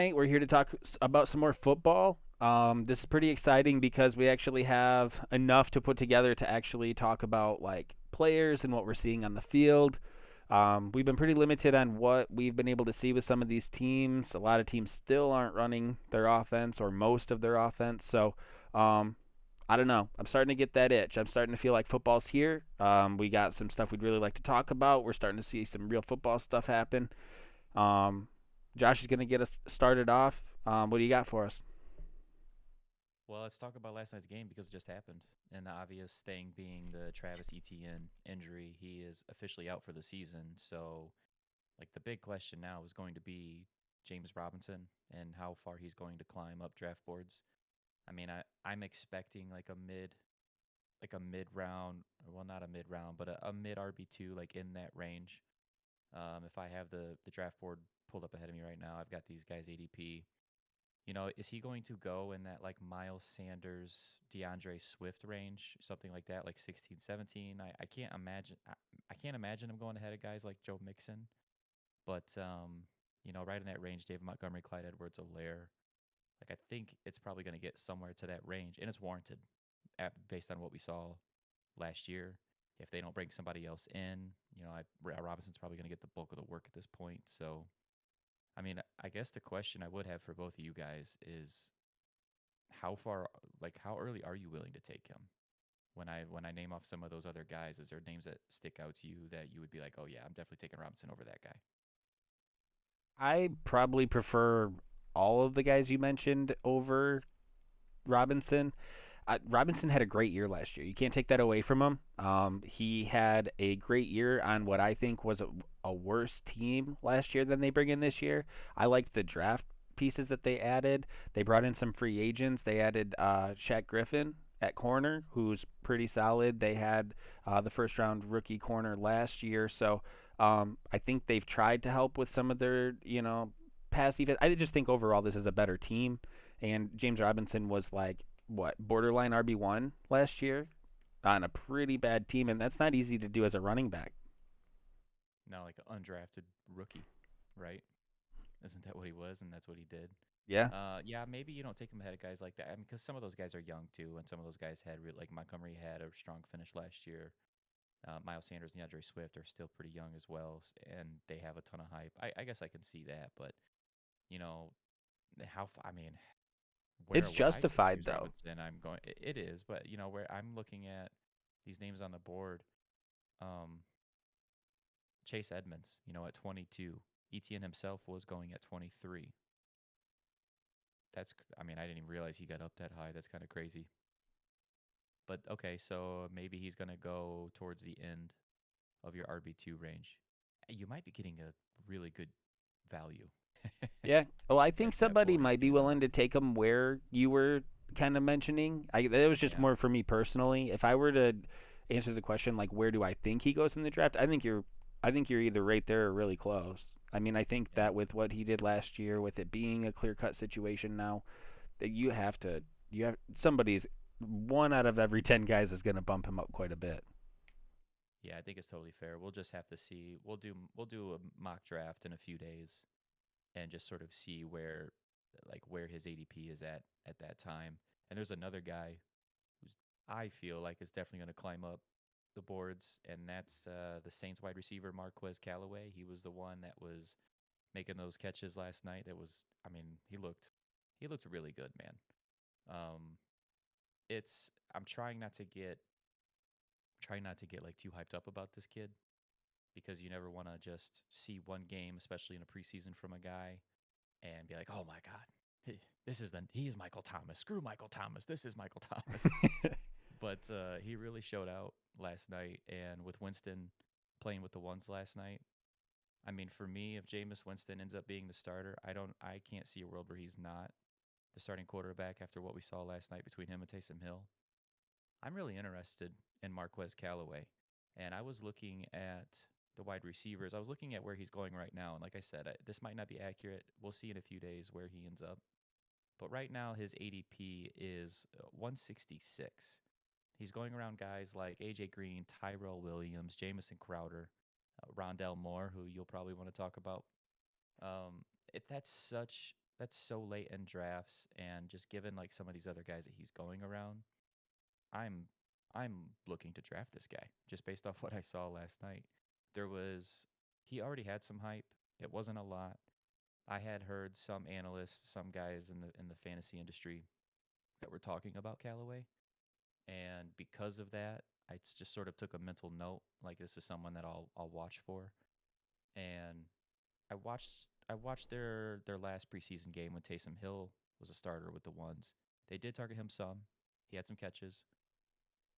Hey, we're here to talk about some more football. This is pretty exciting because we actually have enough to put together to actually talk about like players and what we're seeing on the field. We've been pretty limited on what we've been able to see with some of these teams. A lot of teams still aren't running their offense or most of their offense. So, um, I don't know. I'm starting to get that itch. I'm starting to feel like football's here. We got some stuff we'd really like to talk about. We're starting to see some real football stuff happen. Um, Josh is going to get us started off. What do you got for us? Well, let's talk about last night's game because it just happened. And the obvious thing being the Travis Etienne injury. He is officially out for the season. So, like, the big question now is going to be James Robinson and how far he's going to climb up draft boards. I mean, I'm expecting like a mid round, well, not a mid round, but a mid RB2, like in that range. If I have the draft board pulled up ahead of me right now, I've got these guys ADP. Is he going to go in that like Miles Sanders, DeAndre Swift range, something like that, like 16, 17? I can't imagine. I can't imagine him going ahead of guys like Joe Mixon, but right in that range, David Montgomery, Clyde Edwards-Helaire. Like I think it's probably going to get somewhere to that range, and it's warranted based on what we saw last year. If they don't bring somebody else in, Robinson's probably going to get the bulk of the work at this point. So, I mean, I guess the question I would have for both of you guys is how far, like, how early are you willing to take him? When I name off some of those other guys, is there names that stick out to you that you would be like, oh yeah, I'm definitely taking Robinson over that guy? I probably prefer all of the guys you mentioned over Robinson. Robinson had a great year last year. You can't take that away from him. He had a great year on what I think was a worse team last year than they bring in this year. I liked the draft pieces that they added. They brought in some free agents. They added Shaq Griffin at corner, who's pretty solid. They had the first round rookie corner last year. So I think they've tried to help with some of their, pass defense. I just think overall this is a better team. And James Robinson was like what borderline RB1 last year on a pretty bad team, and that's not easy to do as a running back. Now, like an undrafted rookie, right? Isn't that what he was? And that's what he did. Yeah, Yeah, maybe you don't take him ahead of guys like that. I mean, because some of those guys are young too, and some of those guys had like Montgomery had a strong finish last year. Miles Sanders and DeAndre Swift are still pretty young as well, and they have a ton of hype. I guess I can see that, but you know, I mean, where it's would I take justified James though. Robinson? It is, but where I'm looking at these names on the board, um, Chase Edmonds, at 22. Etienne himself was going at 23. I mean, I didn't even realize he got up that high. That's kind of crazy. But okay, so maybe he's going to go towards the end of your RB2 range. You might be getting a really good value Yeah. Well, I think at that somebody point, might be willing to take him where you were kind of mentioning. That was just Yeah. more for me personally. If I were to answer the question like where do I think he goes in the draft, I think you're either right there or really close. I mean, I think Yeah. that with what he did last year, with it being a clear-cut situation now, that you have somebody's one out of every 10 guys is going to bump him up quite a bit. Yeah, I think it's totally fair. We'll just have to see. We'll do a mock draft in a few days and just sort of see where his ADP is at that time. And there's another guy who's I feel like is definitely going to climb up the boards, and that's the Saints wide receiver Marquez Callaway. He was the one that was making those catches last night. I mean, he looked really good, man. Um, it's I'm trying not to get like too hyped up about this kid because you never want to just see one game, especially in a preseason from a guy, and be like, oh my god, he is Michael Thomas. Screw Michael Thomas. This is Michael Thomas. But he really showed out last night, and with Winston playing with the ones last night. I mean, for me, if Jameis Winston ends up being the starter, I can't see a world where he's not the starting quarterback after what we saw last night between him and Taysom Hill. I'm really interested in Marquez Callaway, and I was looking at the wide receivers. I was looking at where he's going right now, and like I said, this might not be accurate. We'll see in a few days where he ends up. But right now, his ADP is 166. He's going around guys like AJ Green, Tyrell Williams, Jamison Crowder, Rondell Moore, who you'll probably want to talk about. That's such that's so late in drafts, and just given like some of these other guys that he's going around, I'm I'm looking to draft this guy just based off what I saw last night. There was he already had some hype. It wasn't a lot. I had heard some analysts, some guys in the fantasy industry that were talking about Callaway, and because of that, just sort of took a mental note like this is someone that I'll watch for. And I watched their last preseason game when Taysom Hill was a starter with the ones. They did target him some. He had some catches,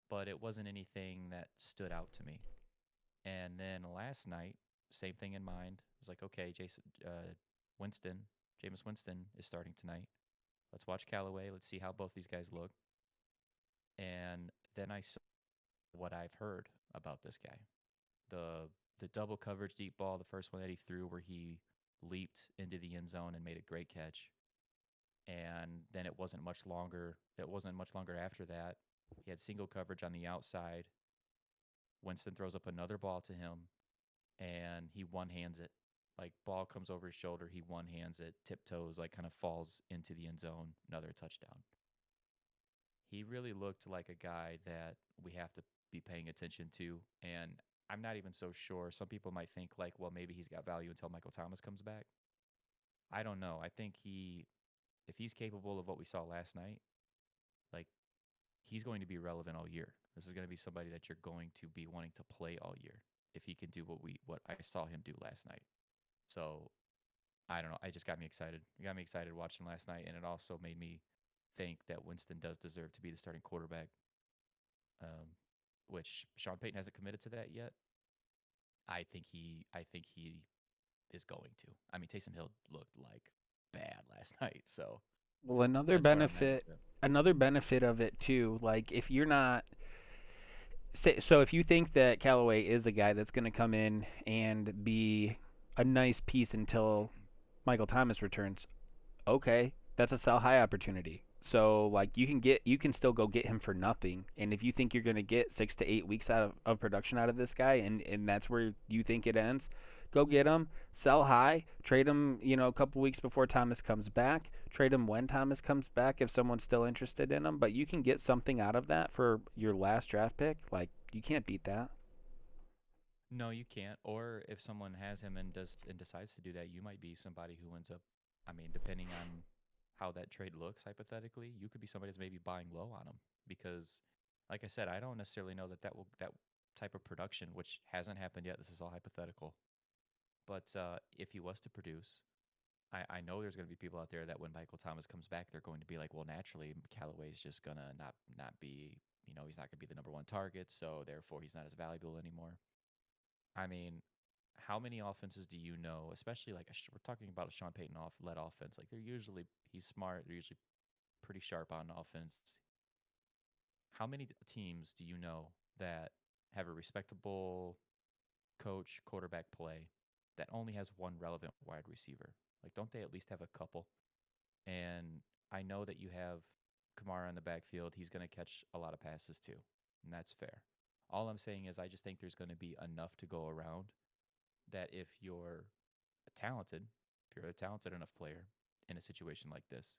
but it wasn't anything that stood out to me. And then last night, same thing in mind. I was like, okay, Winston, Jameis Winston is starting tonight. Let's watch Callaway. Let's see how both these guys look. And then I saw what I've heard about this guy. The the double coverage deep ball, the first one that he threw where he leaped into the end zone and made a great catch. And then it wasn't much longer after that. He had single coverage on the outside. Winston throws up another ball to him and he one hands it. Like ball comes over his shoulder, he one hands it, tiptoes, like kind of falls into the end zone, another touchdown. He really looked like a guy that we have to be paying attention to. And I'm not even so sure. Some people might think like, well, maybe he's got value until Michael Thomas comes back. I don't know. I think if he's capable of what we saw last night, like he's going to be relevant all year. This is going to be somebody that you're going to be wanting to play all year if he can do what I saw him do last night. So I don't know. I just got me excited. It got me excited watching last night, and it also made me think that Winston does deserve to be the starting quarterback, um, which Sean Payton hasn't committed to that yet. I think he is going to. I mean, Taysom Hill looked like bad last night, so Well, that's where I'm at with it. another benefit of it too, like if you're not so if you think that Callaway is a guy that's going to come in and be a nice piece until Michael Thomas returns, okay, that's a sell high opportunity. So like you can still go get him for nothing. And if you think you're gonna get 6 to 8 weeks of production out of this guy and that's where you think it ends, go get him, sell high, trade him, a couple weeks before Thomas comes back, trade him when Thomas comes back if someone's still interested in him. But you can get something out of that for your last draft pick. Like you can't beat that. No, you can't. Or if someone has him and decides to do that, you might be somebody who ends up. I mean, depending on how that trade looks, hypothetically, you could be somebody that's maybe buying low on him because, like I said, I don't necessarily know that type of production, which hasn't happened yet. This is all hypothetical. But if he was to produce, I know there's going to be people out there that when Michael Thomas comes back, they're going to be like, well, naturally, Callaway's just gonna not be, he's not going to be the number one target, so therefore he's not as valuable anymore. I mean, how many offenses do you know, especially like we're talking about a Sean Payton led offense? Like he's smart. They're usually pretty sharp on offense. How many teams do you know that have a respectable coach quarterback play that only has one relevant wide receiver? Like, don't they at least have a couple? And I know that you have Kamara in the backfield. He's going to catch a lot of passes too, and that's fair. All I'm saying is I just think there's going to be enough to go around that talented, if you're a talented enough player in a situation like this,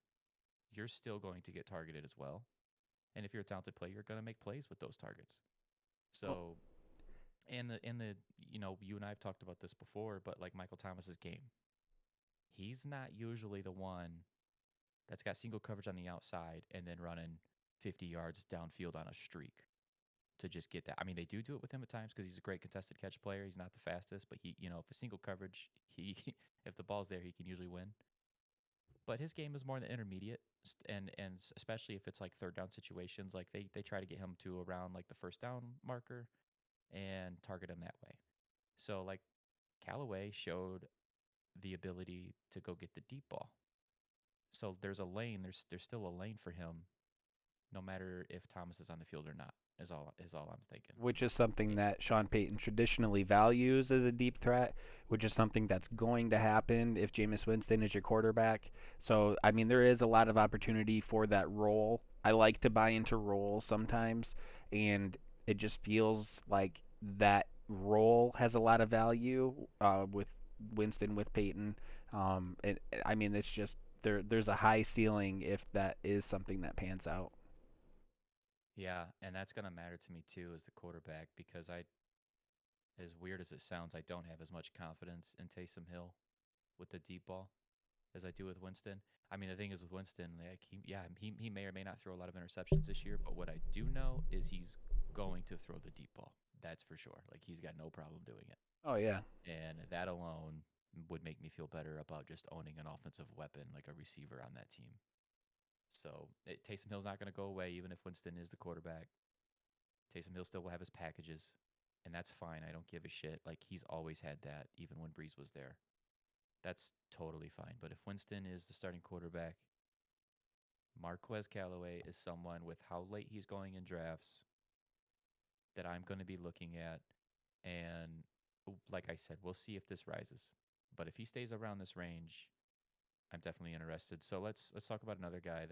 you're still going to get targeted as well. And if you're a talented player, you're going to make plays with those targets. Well, So, you and I have talked about this before, but like Michael Thomas's game, he's not usually the one that's got single coverage on the outside and then running 50 yards downfield on a streak to just get that. I mean, they do it with him at times because he's a great contested catch player. He's not the fastest, but for single coverage, he if the ball's there, he can usually win. But his game is more in the intermediate, and especially if it's like third down situations, like they try to get him to around like the first down marker and target him that way. So like Callaway showed the ability to go get the deep ball. So there's a lane. There's still a lane for him, no matter if Thomas is on the field or not. Is all I'm thinking. which is something Eh, that Sean Payton traditionally values as a deep threat, which is something that's going to happen if Jameis Winston is your quarterback. So, I mean, there is a lot of opportunity for that role. I like to buy into roles sometimes, and it just feels like that role has a lot of value with Winston, with Payton. I mean, it's just there's a high ceiling if that is something that pans out. Yeah, and that's gonna matter to me too as the quarterback because as weird as it sounds, I don't have as much confidence in Taysom Hill with the deep ball as I do with Winston. I mean, the thing is with Winston, like he may or may not throw a lot of interceptions this year, but what I do know is he's going to throw the deep ball. That's for sure. Like he's got no problem doing it, Oh yeah. and that alone would make me feel better about just owning an offensive weapon like a receiver on that team. So Taysom Hill's not going to go away, even if Winston is the quarterback. Taysom Hill still will have his packages, and that's fine. I don't give a shit. Like he's always had that, even when Breeze was there. That's totally fine. But if Winston is the starting quarterback, Marquez Callaway is someone with how late he's going in drafts that I'm going to be looking at. And like I said, we'll see if this rises. But if he stays around this range, I'm definitely interested. So let's talk about another guy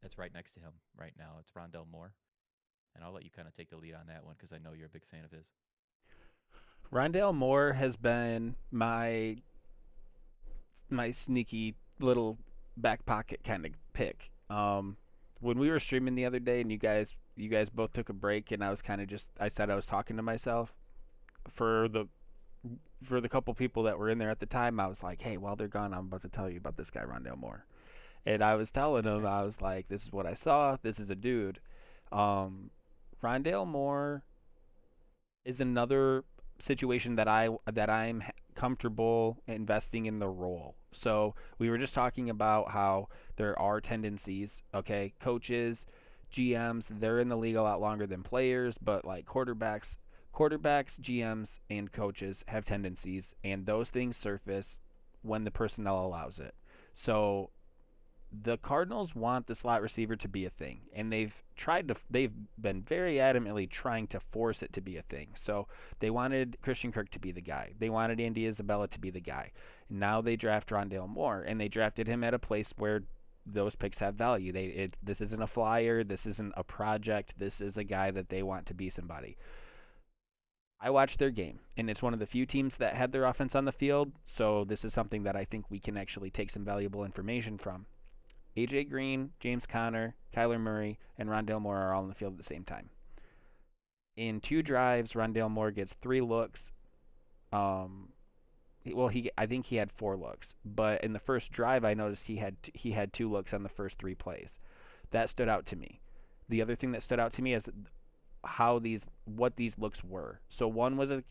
that's right next to him right now. It's Rondell Moore, and I'll let you kind of take the lead on that one because I know you're a big fan of his. Rondell Moore has been my sneaky little back pocket kind of pick. When we were streaming the other day and you guys both took a break and I said I was talking to myself for the couple people that were in there at the time. I was like, hey, while they're gone, I'm about to tell you about this guy Rondell Moore. And I was telling them, I was like, this is what I saw. This is a dude. Um, Rondell Moore is another situation that I'm comfortable investing in the role. So we were just talking about how there are tendencies, okay? Coaches, GMs, they're in the league a lot longer than players, but like quarterbacks, GMs, and coaches have tendencies, and those things surface when the personnel allows it. So the Cardinals want the slot receiver to be a thing, and they've been very adamantly trying to force it to be a thing. So they wanted Christian Kirk to be the guy. They wanted Andy Isabella to be the guy. Now they draft Rondale Moore, and they drafted him at a place where those picks have value. This isn't a flyer. This isn't a project. This is a guy that they want to be somebody. I watched their game, and it's one of the few teams that had their offense on the field. So this is something that I think we can actually take some valuable information from. AJ Green, James Conner, Kyler Murray, and Rondale Moore are all on the field at the same time. In two drives, Rondale Moore gets 3 looks. Um, I think he had 4 looks, but in the first drive, I noticed he had 2 looks on the first 3 plays. That stood out to me. The other thing that stood out to me is what these looks were. So one was a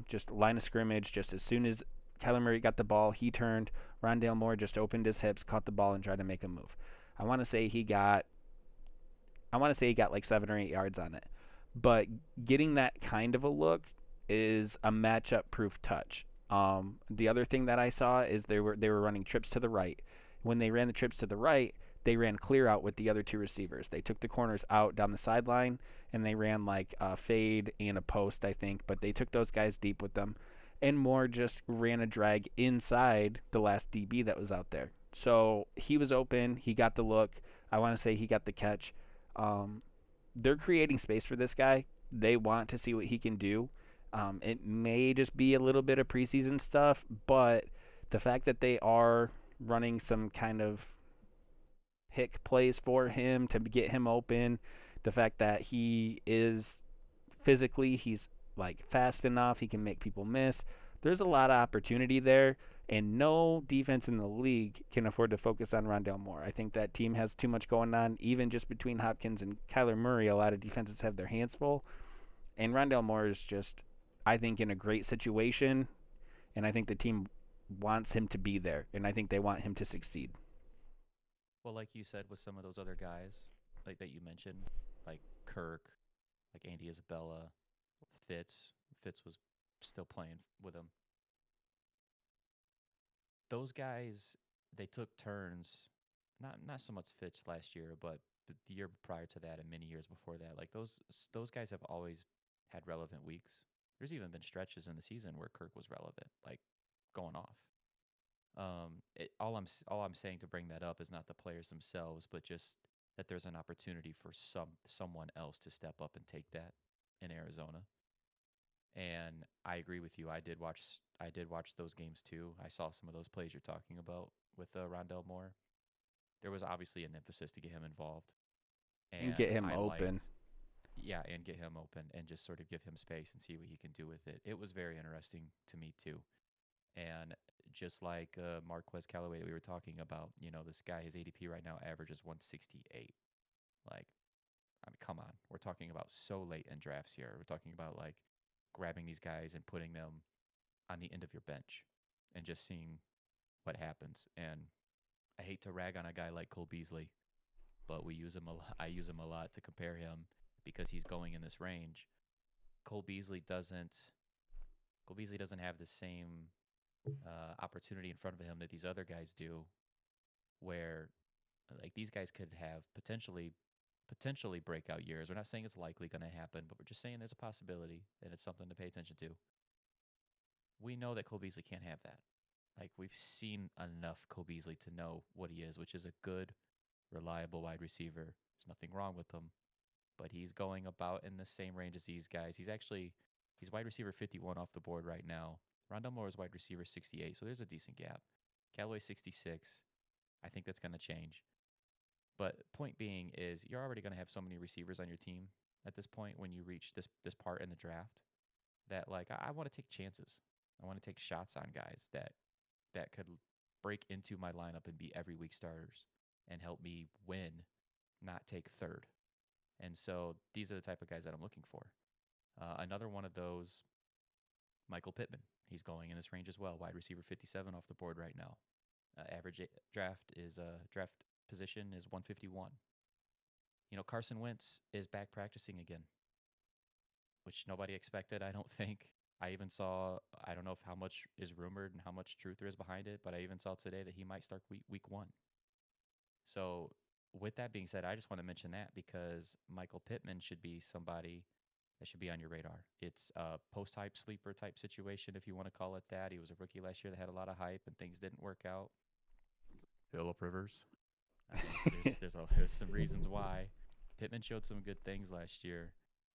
just line of scrimmage. Just as soon as Kyler Murray got the ball, he turned. Rondale Moore just opened his hips, caught the ball, and tried to make a move. I want to say he got I want to say he got like 7 or 8 yards on it. But getting that kind of a look is a matchup proof touch. The other thing that I saw is they were running trips to the right. When they ran the trips to the right, they ran clear out with the other two receivers. They took the corners out down the sideline and they ran like a fade and a post, I think, but they took those guys deep with them. And Moore just ran a drag inside the last DB that was out there. So he was open. He got the look. I want to say he got the catch. Um, they're creating space for this guy. They want to see what he can do. It may just be a little bit of preseason stuff, but the fact that they are running some kind of pick plays for him to get him open, the fact that he is physically, he's like fast enough, he can make people miss. There's a lot of opportunity there, and no defense in the league can afford to focus on Rondell Moore. I think that team has too much going on, even just between Hopkins and Kyler Murray. A lot of defenses have their hands full, and Rondell Moore is just, I think, in a great situation, and I think the team wants him to be there, and I think they want him to succeed. Well, like you said, with some of those other guys, like that you mentioned, like Kirk, like Andy Isabella, Fitz. Fitz was still playing with him. Those guys, they took turns. Not so much Fitz last year, but the year prior to that and many years before that. Like those guys have always had relevant weeks. There's even been stretches in the season where Kirk was relevant, like going off. All I'm saying to bring that up is not the players themselves, but just that there's an opportunity for someone else to step up and take that in Arizona. And I agree with you. I did watch those games too. I saw some of those plays you're talking about with Rondell Moore. There was obviously an emphasis to get him involved, And get and him I open. liked, yeah, and get him open and just sort of give him space and see what he can do with it. It was very interesting to me too. And just like Marquez Callaway that we were talking about, this guy, his ADP right now averages 168. Like, I mean, come on. We're talking about so late in drafts here. We're talking about like grabbing these guys and putting them on the end of your bench and just seeing what happens. And I hate to rag on a guy like Cole Beasley, but we use him a lot. I use him a lot to compare him because he's going in this range. Cole Beasley doesn't. Cole Beasley doesn't have the same opportunity in front of him that these other guys do, where like these guys could have potentially breakout years. We're not saying it's likely going to happen, but we're just saying there's a possibility and it's something to pay attention to. We know that Cole Beasley can't have that. Like we've seen enough Cole Beasley to know what he is, which is a good, reliable wide receiver. There's nothing wrong with him, but he's going about in the same range as these guys. He's wide receiver 51 off the board right now. Rondell Moore is wide receiver 68, so there's a decent gap. Callaway 66. I think that's going to change. But point being is you're already going to have so many receivers on your team at this point when you reach this part in the draft that like I want to take chances. I want to take shots on guys that could break into my lineup and be every week starters and help me win, not take third. And so these are the type of guys that I'm looking for. Another one of those, Michael Pittman. He's going in this range as well. Wide receiver 57 off the board right now. Average draft position is 151. Carson Wentz is back practicing again, which nobody expected, I don't think. I even saw, I don't know if how much is rumored and how much truth there is behind it, but I even saw today that he might start week 1. So, with that being said, I just want to mention that because Michael Pittman should be somebody that should be on your radar. It's a post hype sleeper type situation, if you want to call it that. He was a rookie last year that had a lot of hype and things didn't work out. Philip Rivers. I mean, there's some reasons why. Pittman showed some good things last year,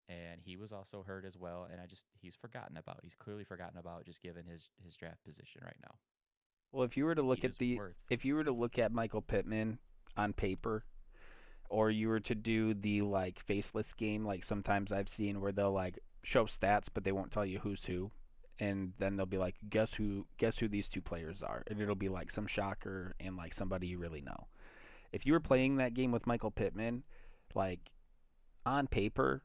and he was also hurt as well. And he's forgotten about. He's clearly forgotten about just given his draft position right now. Well, He is worth. if you were to look at Michael Pittman on paper, or you were to do the like faceless game, like sometimes I've seen where they'll like show stats but they won't tell you who's who, and then they'll be like, guess who these two players are, and it'll be like some shocker and like somebody you really know. If you were Mhm. playing that game with Michael Pittman, like on paper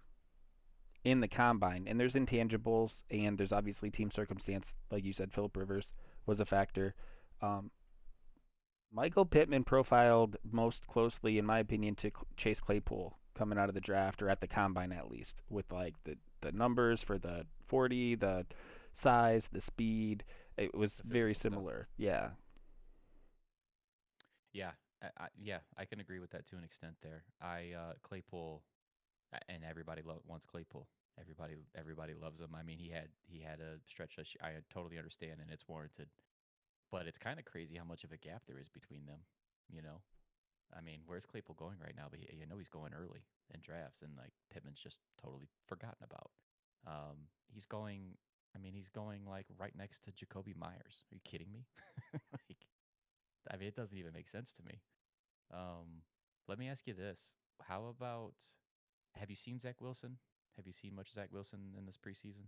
in the combine, and there's intangibles and there's obviously team circumstance, like you said, Philip Rivers was a factor. Um, Michael Pittman profiled most closely, in my opinion, to Chase Claypool coming out of the draft or at the combine at least, with like the numbers for the 40, the size, the speed. It was The very physical stuff. similar. Yeah. Yeah, yeah, I can agree with that to an extent. There, Claypool, and everybody wants Claypool. Everybody loves him. I mean, he had a stretch that I totally understand, and it's warranted. But it's kind of crazy how much of a gap there is between them. You know, I mean, where's Claypool going right now? But he's going early in drafts, and like Pittman's just totally forgotten about. He's going. I mean, he's going like right next to Jacoby Myers. Are you kidding me? Like, I mean, it doesn't even make sense to me. Um, Let me ask you this: How about have you seen Zach Wilson? Have you seen much Zach Wilson in this preseason?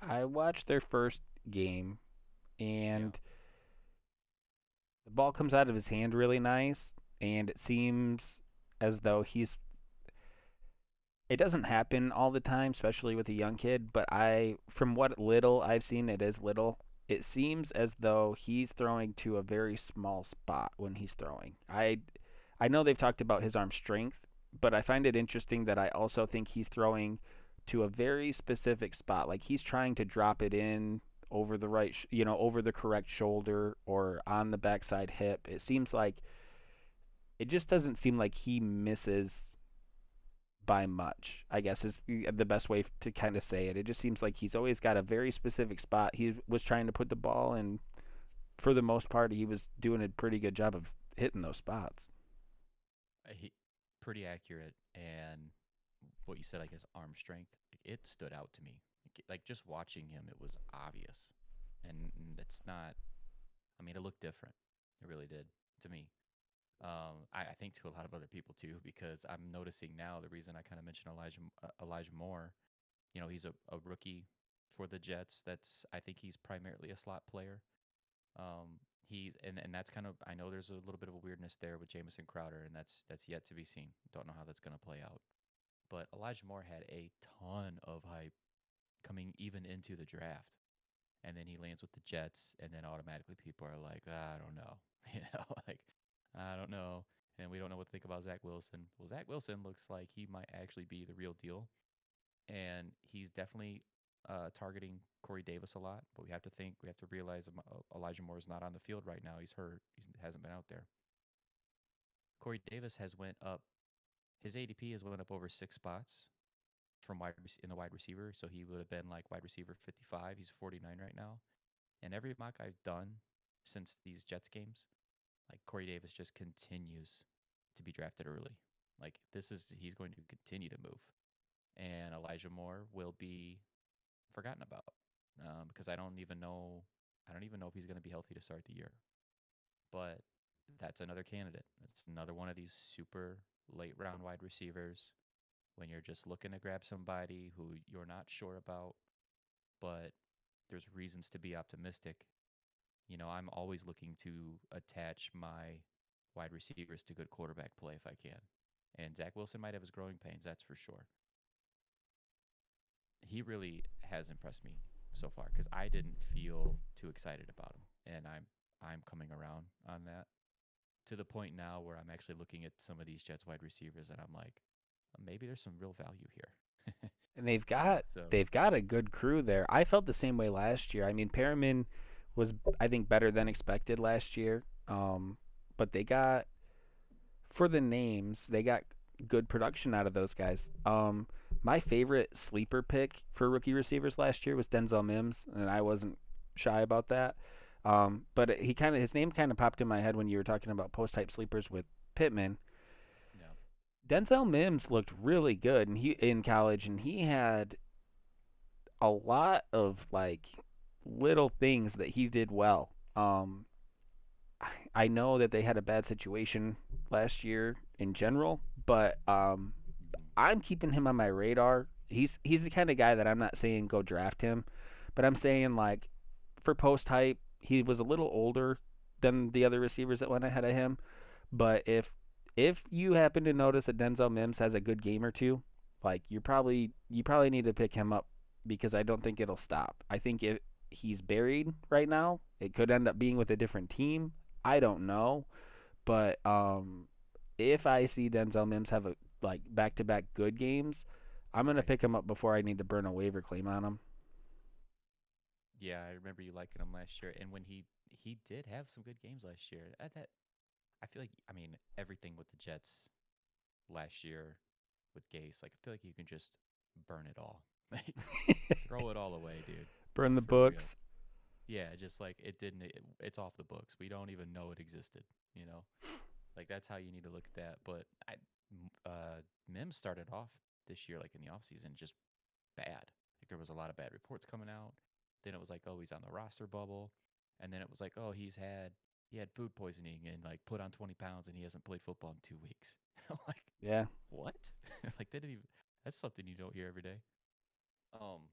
I watched their first game, Yeah, and the ball comes out of his hand really nice, and it seems as though he's it doesn't happen all the time, especially with a young kid, but from what little I've seen, it is little. It seems as though he's throwing to a very small spot when he's throwing. I know they've talked about his arm strength, but I find it interesting that I also think he's throwing to a very specific spot. Like he's trying to drop it in over the right, over the correct shoulder or on the backside hip. It just doesn't seem like he misses by much, I guess is the best way to kind of say it. It just seems like he's always got a very specific spot. He was trying to put the ball in. For the most part, he was doing a pretty good job of hitting those spots. he pretty accurate. And what you said, like his arm strength, like, it stood out to me. Like just watching him, it was obvious, and it's not. I mean, it looked different. It really did to me. I think to a lot of other people too, because I'm noticing now the reason I kind of mentioned Elijah Moore. He's a rookie for the Jets. I think he's primarily a slot player. He's and that's kind of, I know there's a little bit of a weirdness there with Jamison Crowder, and that's yet to be seen. Don't know how that's going to play out. But Elijah Moore had a ton of hype coming even into the draft, and then he lands with the Jets, and then automatically people are like, I don't know, like I don't know, and we don't know what to think about Zach Wilson. Well, Zach Wilson looks like he might actually be the real deal, and he's definitely targeting Corey Davis a lot. But we have to realize Elijah Moore is not on the field right now. He's hurt. He hasn't been out there. Corey Davis has went up. His ADP has went up over 6 spots from in the wide receiver. So he would have been like wide receiver 55. He's 49 right now. And every mock I've done since these Jets games, like Corey Davis just continues to be drafted early. Like he's going to continue to move, and Elijah Moore will be forgotten about because I don't even know if he's going to be healthy to start the year. But that's another candidate. It's another one of these super late round wide receivers when you're just looking to grab somebody who you're not sure about, but there's reasons to be optimistic. I'm always looking to attach my wide receivers to good quarterback play if I can. And Zach Wilson might have his growing pains, that's for sure. He really has impressed me so far because I didn't feel too excited about him, and I'm coming around on that to the point now where I'm actually looking at some of these Jets wide receivers and I'm like, maybe there's some real value here. And they've you know, got so they've got a good crew there. I felt the same way last year. I mean, Perriman was, I think, better than expected last year. But they got, for the names, they got good production out of those guys. My favorite sleeper pick for rookie receivers last year was Denzel Mims, and I wasn't shy about that. But his name kind of popped in my head when you were talking about post type sleepers with Pittman. yeah, Denzel Mims looked really good, and he in college, and he had a lot of like little things that he did well. I know that they had a bad situation last year in general, but mm-hmm. I'm keeping him on my radar. He's the kind of guy that I'm not saying go draft him, but I'm saying like for post hype, he was a little older than the other receivers that went ahead of him. But if you happen to notice that Denzel Mims has a good game or two, like you probably need to pick him up because I don't think it'll stop. I think if he's buried right now, it could end up being with a different team. I don't know, but if I see Denzel Mims have a like back to back good games, I'm gonna Right. pick him up before I need to burn a waiver claim on him. Yeah, I remember you liking him last year, and when he did have some good games last year. I feel like, I mean, everything with the Jets last year with Gase, like I feel like you can just burn it all, like throw it all away, dude, Burn the for real. books. Yeah, just like it's off the books. We don't even know it existed, you know? Like that's how you need to look at that. But Mims started off this year like in the offseason just bad. Like there was a lot of bad reports coming out. Then it was like, oh, he's on the roster bubble. And then it was like, oh, he had food poisoning and like put on 20 pounds and he hasn't played football in 2 weeks. I'm like, Yeah. what? Like they didn't even that's something you don't hear every day. Um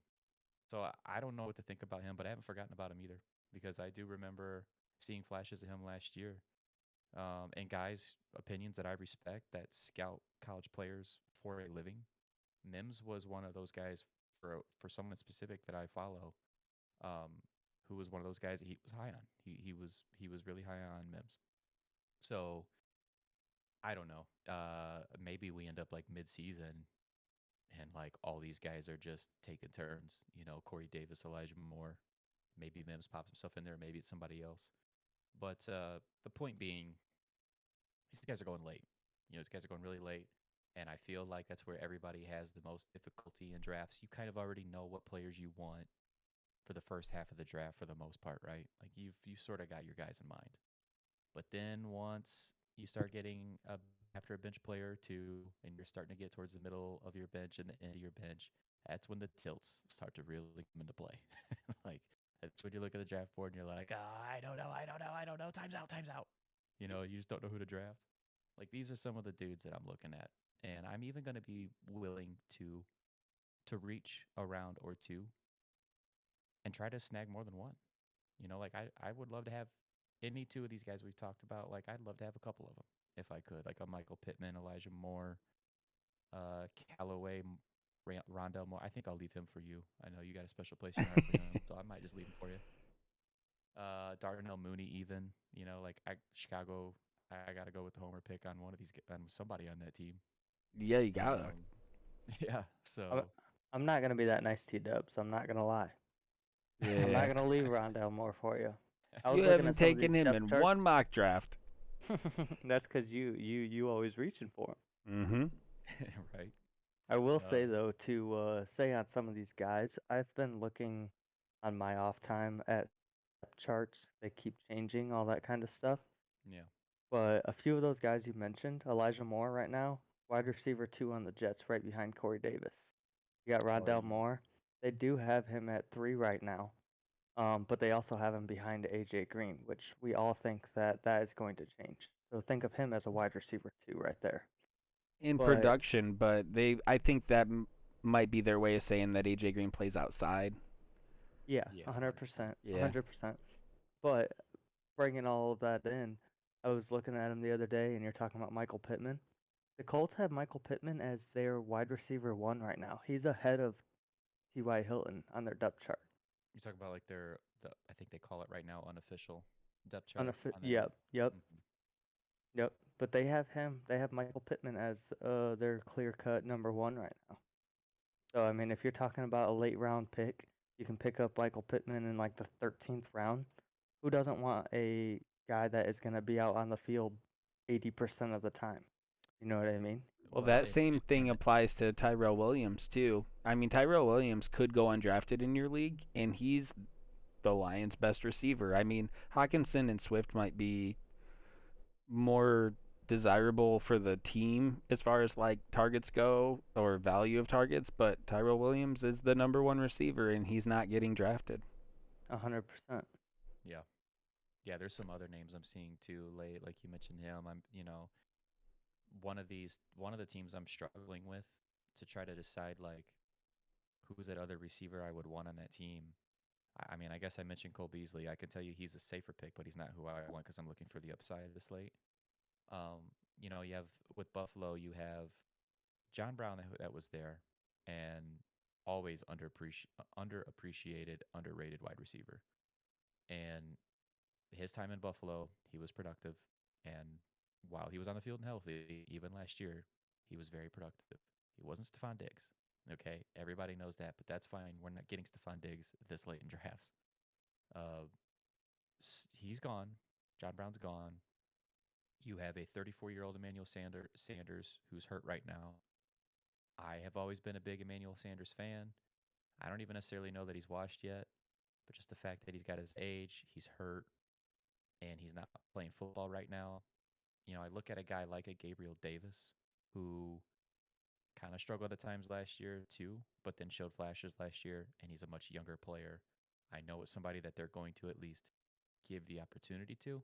so I don't know what to think about him, but I haven't forgotten about him either because I do remember seeing flashes of him last year. And guys' opinions that I respect that scout college players for a living. Mims was one of those guys for someone specific that I follow, um, who was one of those guys that he was high on. He was really high on Mims. So I don't know. Maybe we end up like mid-season and like all these guys are just taking turns. Corey Davis, Elijah Moore. Maybe Mims pops himself in there. Maybe it's somebody else. But the point being, these guys are going late. These guys are going really late. And I feel like that's where everybody has the most difficulty in drafts. You kind of already know what players you want for the first half of the draft for the most part, right? Like you sort of got your guys in mind. But then once you start getting after a bench player or two, and you're starting to get towards the middle of your bench and the end of your bench, that's when the tilts start to really come into play. Like that's when you look at the draft board and you're like, I don't know, I don't know, I don't know. Time's out, time's out. You just don't know who to draft. Like these are some of the dudes that I'm looking at, and I'm even going to be willing to reach a round or two and try to snag more than one. Like I would love to have any two of these guys we've talked about. Like I'd love to have a couple of them if I could, like a Michael Pittman, Elijah Moore, Callaway, Rondell Moore. I think I'll leave him for you. I know you got a special place in your heart for him, so I might just leave him for you. Darnell Mooney, even like Chicago. I got to go with the homer pick on one of these on somebody on that team. Yeah, you got it. Yeah. I'm, So I'm not gonna be that nice to you, Dubs. I'm not gonna lie. I'm not gonna leave Rondell Moore for you. I was You looking haven't at some of taken these him depth in charts. one mock draft. That's because you always reaching for him. Mm-hmm. right. I will say though, to say on some of these guys, I've been looking on my off time at depth charts. They keep changing, all that kind of stuff. Yeah. But a few of those guys you mentioned, Elijah Moore right now, wide receiver 2 on the Jets, right behind Corey Davis. You got Rondell Moore. They do have him at 3 right now. But they also have him behind AJ Green, which we all think that is going to change. So think of him as a wide receiver 2 right there. In But production, but I think that might be their way of saying that AJ Green plays outside. yeah, Yeah, 100%, Yeah. 100%. But bringing all of that in, I was looking at him the other day, and you're talking about Michael Pittman. The Colts have Michael Pittman as their wide receiver 1 right now. He's ahead of T.Y. Hilton on their depth chart. You talk about like I think they call it right now unofficial depth chart. On that. Yep. Mhm. Yep, but they have him. They have Michael Pittman as their clear-cut number 1 right now. So I mean, if you're talking about a late round pick, you can pick up Michael Pittman in like the 13th round. Who doesn't want a guy that is going to be out on the field 80% of the time? You know what I mean? Well, that same thing and applies to Tyrell Williams too. I mean, Tyrell Williams could go undrafted in your league, and he's the Lions' best receiver. I mean, Hawkinson and Swift might be more desirable for the team as far as like targets go or value of targets, but Tyrell Williams is the number 1 receiver, and he's not getting drafted. 100%. Yeah. Yeah, there's some other names I'm seeing too late. Like you mentioned him. I'm one of the teams I'm struggling with to try to decide like who's that other receiver I would want on that team. I mean, I guess I mentioned Cole Beasley. I can tell you he's a safer pick, but he's not who I want because I'm looking for the upside of this late. You have with Buffalo, you have John Brown that was there, and always underappreciated, underrated wide receiver. And his time in Buffalo, he was productive, and while he was on the field and healthy, even last year, he was very productive. He wasn't Stephon Diggs. Okay, everybody knows that, but that's fine. We're not getting Stephon Diggs this late in drafts. He's gone. John Brown's gone. You have a 34-year-old Emmanuel Sanders who's hurt right now. I have always been a big Emmanuel Sanders fan. I don't even necessarily know that he's washed yet, but just the fact that he's got his age, he's hurt, and he's not playing football right now. I look at a guy like a Gabriel Davis who kind of struggled at times last year too, but then showed flashes last year, and he's a much younger player. I know it's somebody that they're going to at least give the opportunity to.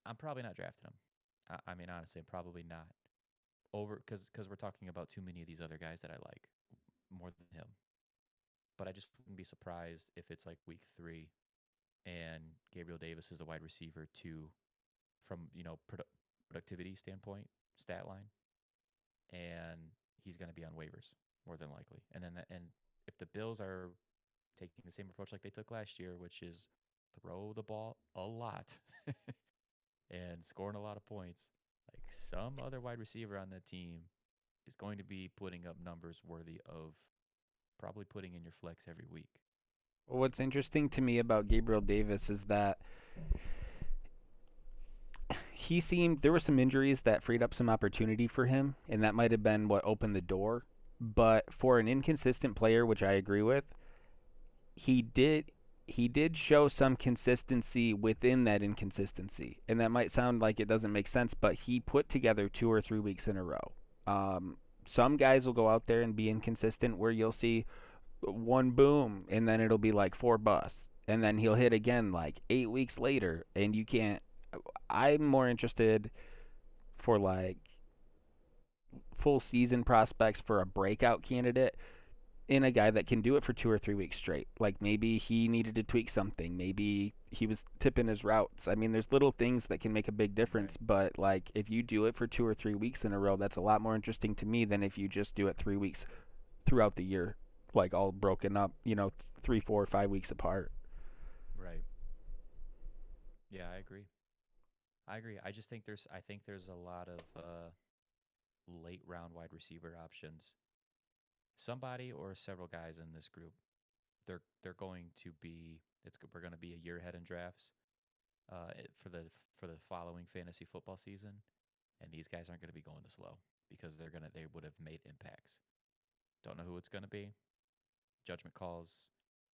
I'm probably not drafting him. I mean, honestly, I'm probably not because we're talking about too many of these other guys that I like more than him. But I just wouldn't be surprised if it's like week 3, and Gabriel Davis is the wide receiver 2 from productivity standpoint, stat line, and he's going to be on waivers more than likely. And if the Bills are taking the same approach like they took last year, which is throw the ball a lot and scoring a lot of points, like some other wide receiver on that team is going to be putting up numbers worthy of probably putting in your flex every week. Well, what's interesting to me about Gabriel Davis is that there were some injuries that freed up some opportunity for him, and that might have been what opened the door. But for an inconsistent player, which I agree with, he did show some consistency within that inconsistency. And that might sound like it doesn't make sense, but he put together 2 or 3 weeks in a row. some guys will go out there and be inconsistent where you'll see one boom and then it'll be like four busts. And then he'll hit again like 8 weeks later and you can't. I'm more interested for like full season prospects for a breakout candidate in a guy that can do it for 2 or 3 weeks straight. Like maybe he needed to tweak something. Maybe he was tipping his routes. I mean, there's little things that can make a big difference, Right. but like if you do it for 2 or 3 weeks in a row, that's a lot more interesting to me than if you just do it 3 weeks throughout the year, like all broken up, 3, 4, 5 weeks apart. Right. Yeah, I agree. I agree. I think there's a lot of late round wide receiver options. Somebody or several guys in this group, they're going to be we're going to be a year ahead in drafts for the following fantasy football season, and these guys aren't going to be going this low because they would have made impacts. Don't know who it's going to be. Judgment calls.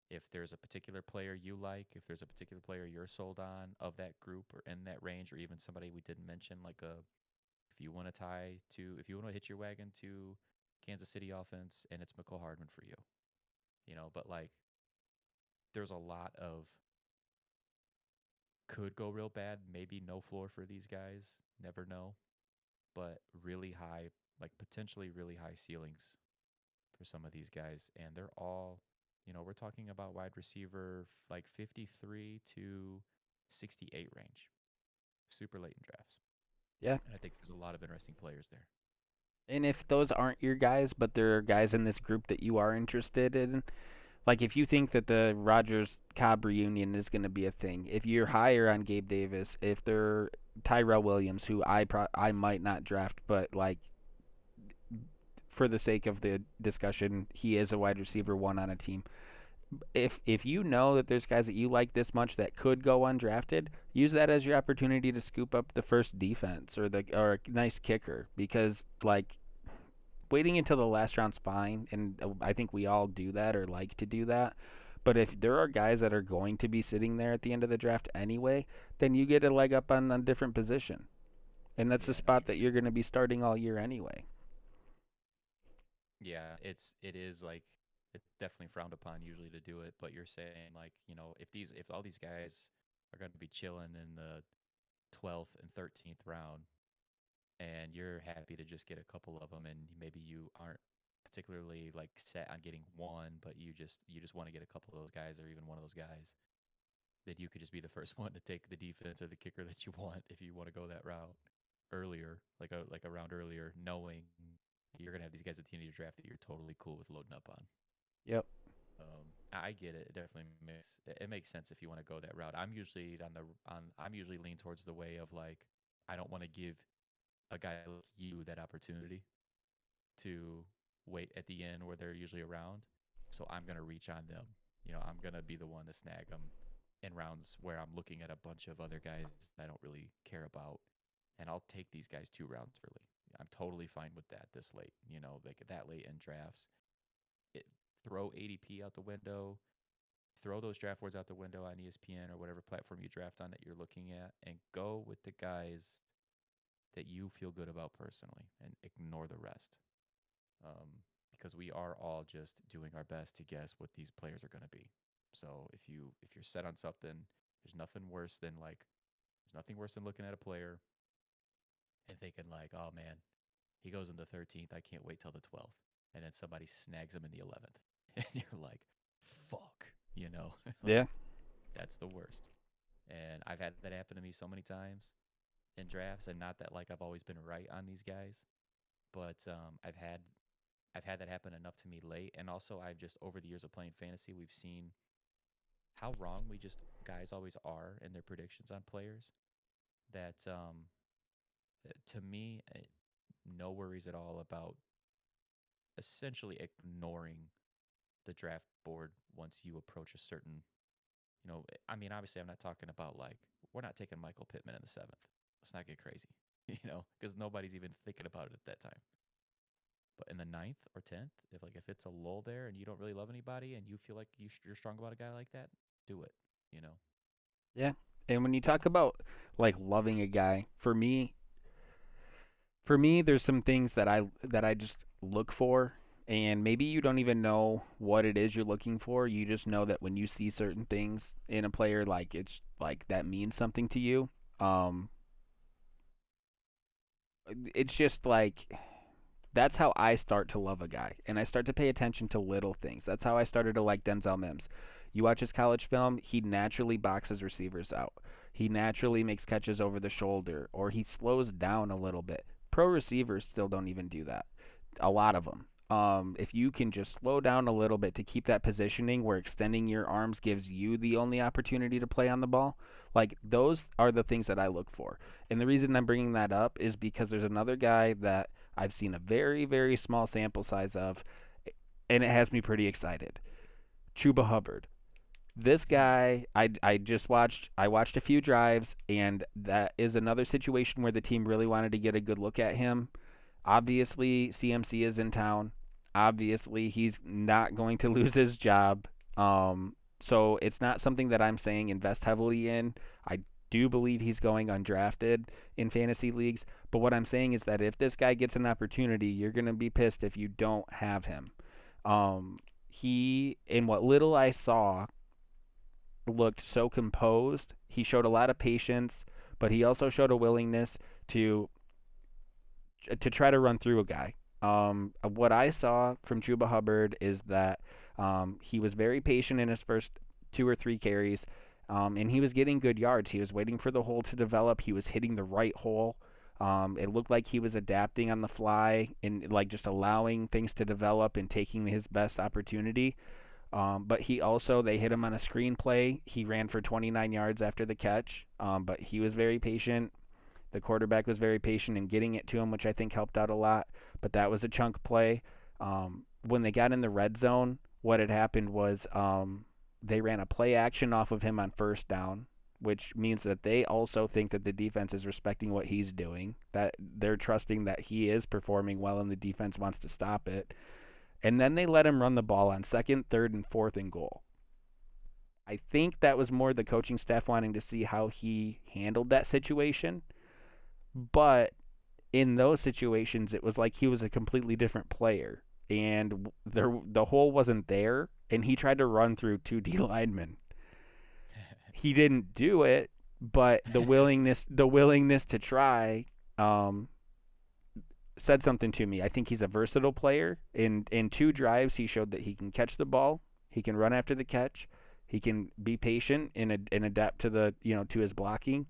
If there's a particular player you like, if there's a particular player you're sold on of that group or in that range, or even somebody we didn't mention, like if you want to hitch your wagon to Kansas City offense, and it's McCole Hardman for you, but like there's a lot of could go real bad, maybe no floor for these guys, never know, but really high, like potentially really high ceilings for some of these guys, and they're all, we're talking about wide receiver like 53 to 68 range, super late in drafts. Yeah. And I think there's a lot of interesting players there. And if those aren't your guys, but there are guys in this group that you are interested in, like if you think that the Rogers Cobb reunion is going to be a thing, if you're higher on Gabe Davis, if they're Tyrell Williams, who I might not draft, but like for the sake of the discussion, he is a wide receiver one on a team. If you know that there's guys that you like this much that could go undrafted, use that as your opportunity to scoop up the first defense or a nice kicker because like waiting until the last round's fine, and I think we all do that or like to do that. But if there are guys that are going to be sitting there at the end of the draft anyway, then you get a leg up on a different position, and that's the Yeah, I know what spot you're that saying. you're going to be starting all year anyway. Yeah, it is like it's definitely frowned upon usually to do it, but you're saying like, if all these guys are going to be chilling in the 12th and 13th round and you're happy to just get a couple of them and maybe you aren't particularly like set on getting one, but you just want to get a couple of those guys or even one of those guys, then you could just be the first one to take the defense or the kicker that you want if you want to go that route earlier, like a round earlier, knowing you're gonna have these guys at the end of your draft that you're totally cool with loading up on. Yep. I get it. It definitely makes sense if you want to go that route. I'm usually lean towards the way of like I don't want to give a guy like you that opportunity to wait at the end where they're usually around. So I'm gonna reach on them. I'm gonna be the one to snag them in rounds where I'm looking at a bunch of other guys I don't really care about, and I'll take these guys 2 rounds early. I'm totally fine with that this late. Like that late in drafts. It, throw ADP out the window. Throw those draft boards out the window on ESPN or whatever platform you draft on that you're looking at, and go with the guys that you feel good about personally, and ignore the rest. Because we are all just doing our best to guess what these players are going to be. So if you're set on something, there's nothing worse than looking at a player and thinking like, oh man, he goes in the 13th. I can't wait till the 12th, and then somebody snags him in the 11th, and you're like, fuck, Yeah. like that's the worst. And I've had that happen to me so many times in drafts, and not that like I've always been right on these guys, but I've had that happen enough to me late, and also I've just over the years of playing fantasy, we've seen how wrong we just guys always are in their predictions on players. That to me, no worries at all about essentially ignoring the draft board once you approach a certain. I mean, obviously, I'm not talking about like we're not taking Michael Pittman in the 7th. Let's not get crazy, because nobody's even thinking about it at that time. But in the 9th or 10th, if it's a lull there and you don't really love anybody and you feel like you're strong about a guy like that, do it. You know. Yeah. And when you talk about like loving a guy, for me there's some things that I just look for, and maybe you don't even know what it is you're looking for. You just know that when you see certain things in a player, like it's like that means something to you. Um, it's just like that's how I start to love a guy, and I start to pay attention to little things. That's how I started to like Denzel Mims. You watch his college film, he naturally boxes receivers out. He naturally makes catches over the shoulder, or he slows down a little bit. Pro receivers still don't even do that. A lot of them. If you can just slow down a little bit to keep that positioning where extending your arms gives you the only opportunity to play on the ball, like those are the things that I look for. And the reason I'm bringing that up is because there's another guy that I've seen a very, very small sample size of, and it has me pretty excited. Chuba Hubbard. This guy, I watched a few drives, and that is another situation where the team really wanted to get a good look at him. Obviously, CMC is in town. Obviously, he's not going to lose his job. So it's not something that I'm saying invest heavily in. I do believe he's going undrafted in fantasy leagues. But what I'm saying is that if this guy gets an opportunity, you're going to be pissed if you don't have him. He, in what little I saw, looked so composed. He showed a lot of patience, but he also showed a willingness to try to run through a guy. What I saw from Chuba Hubbard is that he was very patient in his first two or three carries, and he was getting good yards. He was waiting for the hole to develop. He was hitting the right hole. It looked like he was adapting on the fly and like just allowing things to develop and taking his best opportunity. But he also, they hit him on a screen play. He ran for 29 yards after the catch, but he was very patient. The quarterback was very patient in getting it to him, which I think helped out a lot. But that was a chunk play. When they got in the red zone, what had happened was they ran a play action off of him on first down, which means that they also think that the defense is respecting what he's doing, that they're trusting that he is performing well and the defense wants to stop it. And then they let him run the ball on second, third, and fourth and goal. I think that was more the coaching staff wanting to see how he handled that situation. But in those situations, it was like he was a completely different player, and the hole wasn't there, and he tried to run through two D linemen. He didn't do it, but the willingness to try um, said something to me. I think he's a versatile player. In two drives, he showed that he can catch the ball, he can run after the catch, he can be patient and adapt to the to his blocking,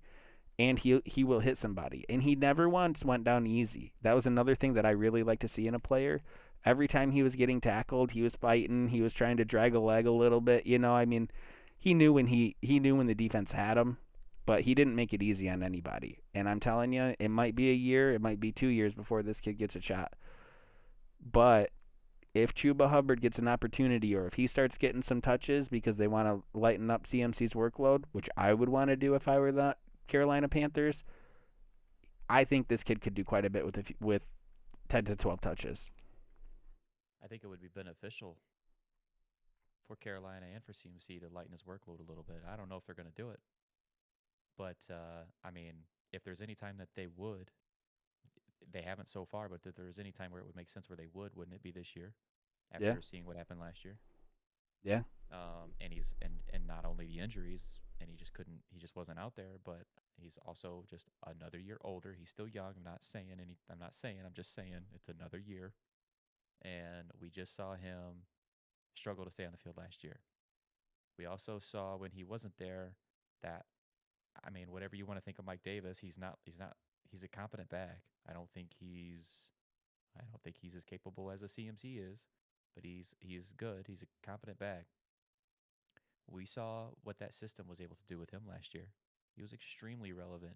and he will hit somebody. And he never once went down easy. That was another thing that I really like to see in a player. Every time he was getting tackled, he was fighting. He was trying to drag a leg a little bit. I mean, he knew when the defense had him, but he didn't make it easy on anybody. And I'm telling you, it might be a year, it might be 2 years before this kid gets a shot. But if Chuba Hubbard gets an opportunity, or if he starts getting some touches because they want to lighten up CMC's workload, which I would want to do if I were the Carolina Panthers, I think this kid could do quite a bit with 10 to 12 touches. I think it would be beneficial for Carolina and for CMC to lighten his workload a little bit. I don't know if they're going to do it, but I mean, if there's any time that they would, they haven't so far. But if there's any time where it would make sense where they would, wouldn't it be this year? Yeah, After seeing what happened last year, yeah, and not only the injuries, and he just wasn't out there, but he's also just another year older. He's still young. I'm just saying it's another year, and we just saw him struggle to stay on the field last year. We also saw when he wasn't there that, I mean, whatever you want to think of Mike Davis, he's a competent back. I don't think he's as capable as a CMC is, but he's good. He's a competent back. We saw what that system was able to do with him last year. He was extremely relevant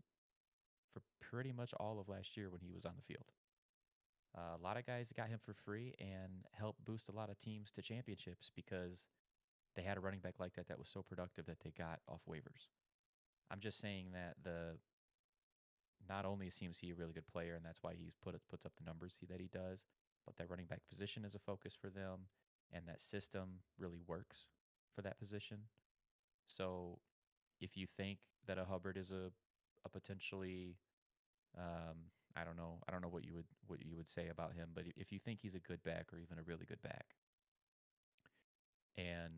for pretty much all of last year when he was on the field. A lot of guys got him for free and helped boost a lot of teams to championships because they had a running back like that was so productive that they got off waivers. I'm just saying that the not only is CMC a really good player, and that's why puts up the numbers that he does, but that running back position is a focus for them, and that system really works for that position. So if you think that a Hubbard is a potentially, I don't know what you would say about him, but if you think he's a good back or even a really good back, and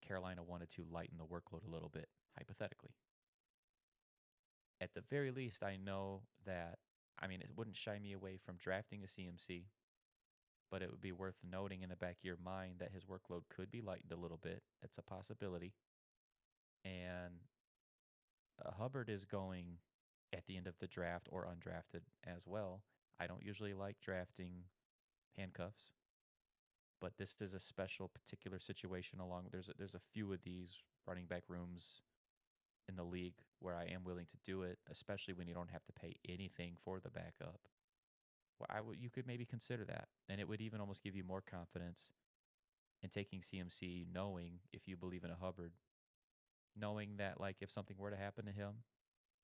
Carolina wanted to lighten the workload a little bit, hypothetically, at the very least, I know that. I mean, it wouldn't shy me away from drafting a CMC, but it would be worth noting in the back of your mind that his workload could be lightened a little bit. It's a possibility. And Hubbard is going at the end of the draft or undrafted as well. I don't usually like drafting handcuffs, but this is a special particular situation. There's a few of these running back rooms in the league where I am willing to do it, especially when you don't have to pay anything for the backup. Well, you could maybe consider that, and it would even almost give you more confidence in taking CMC, knowing if you believe in a Hubbard, knowing that like if something were to happen to him,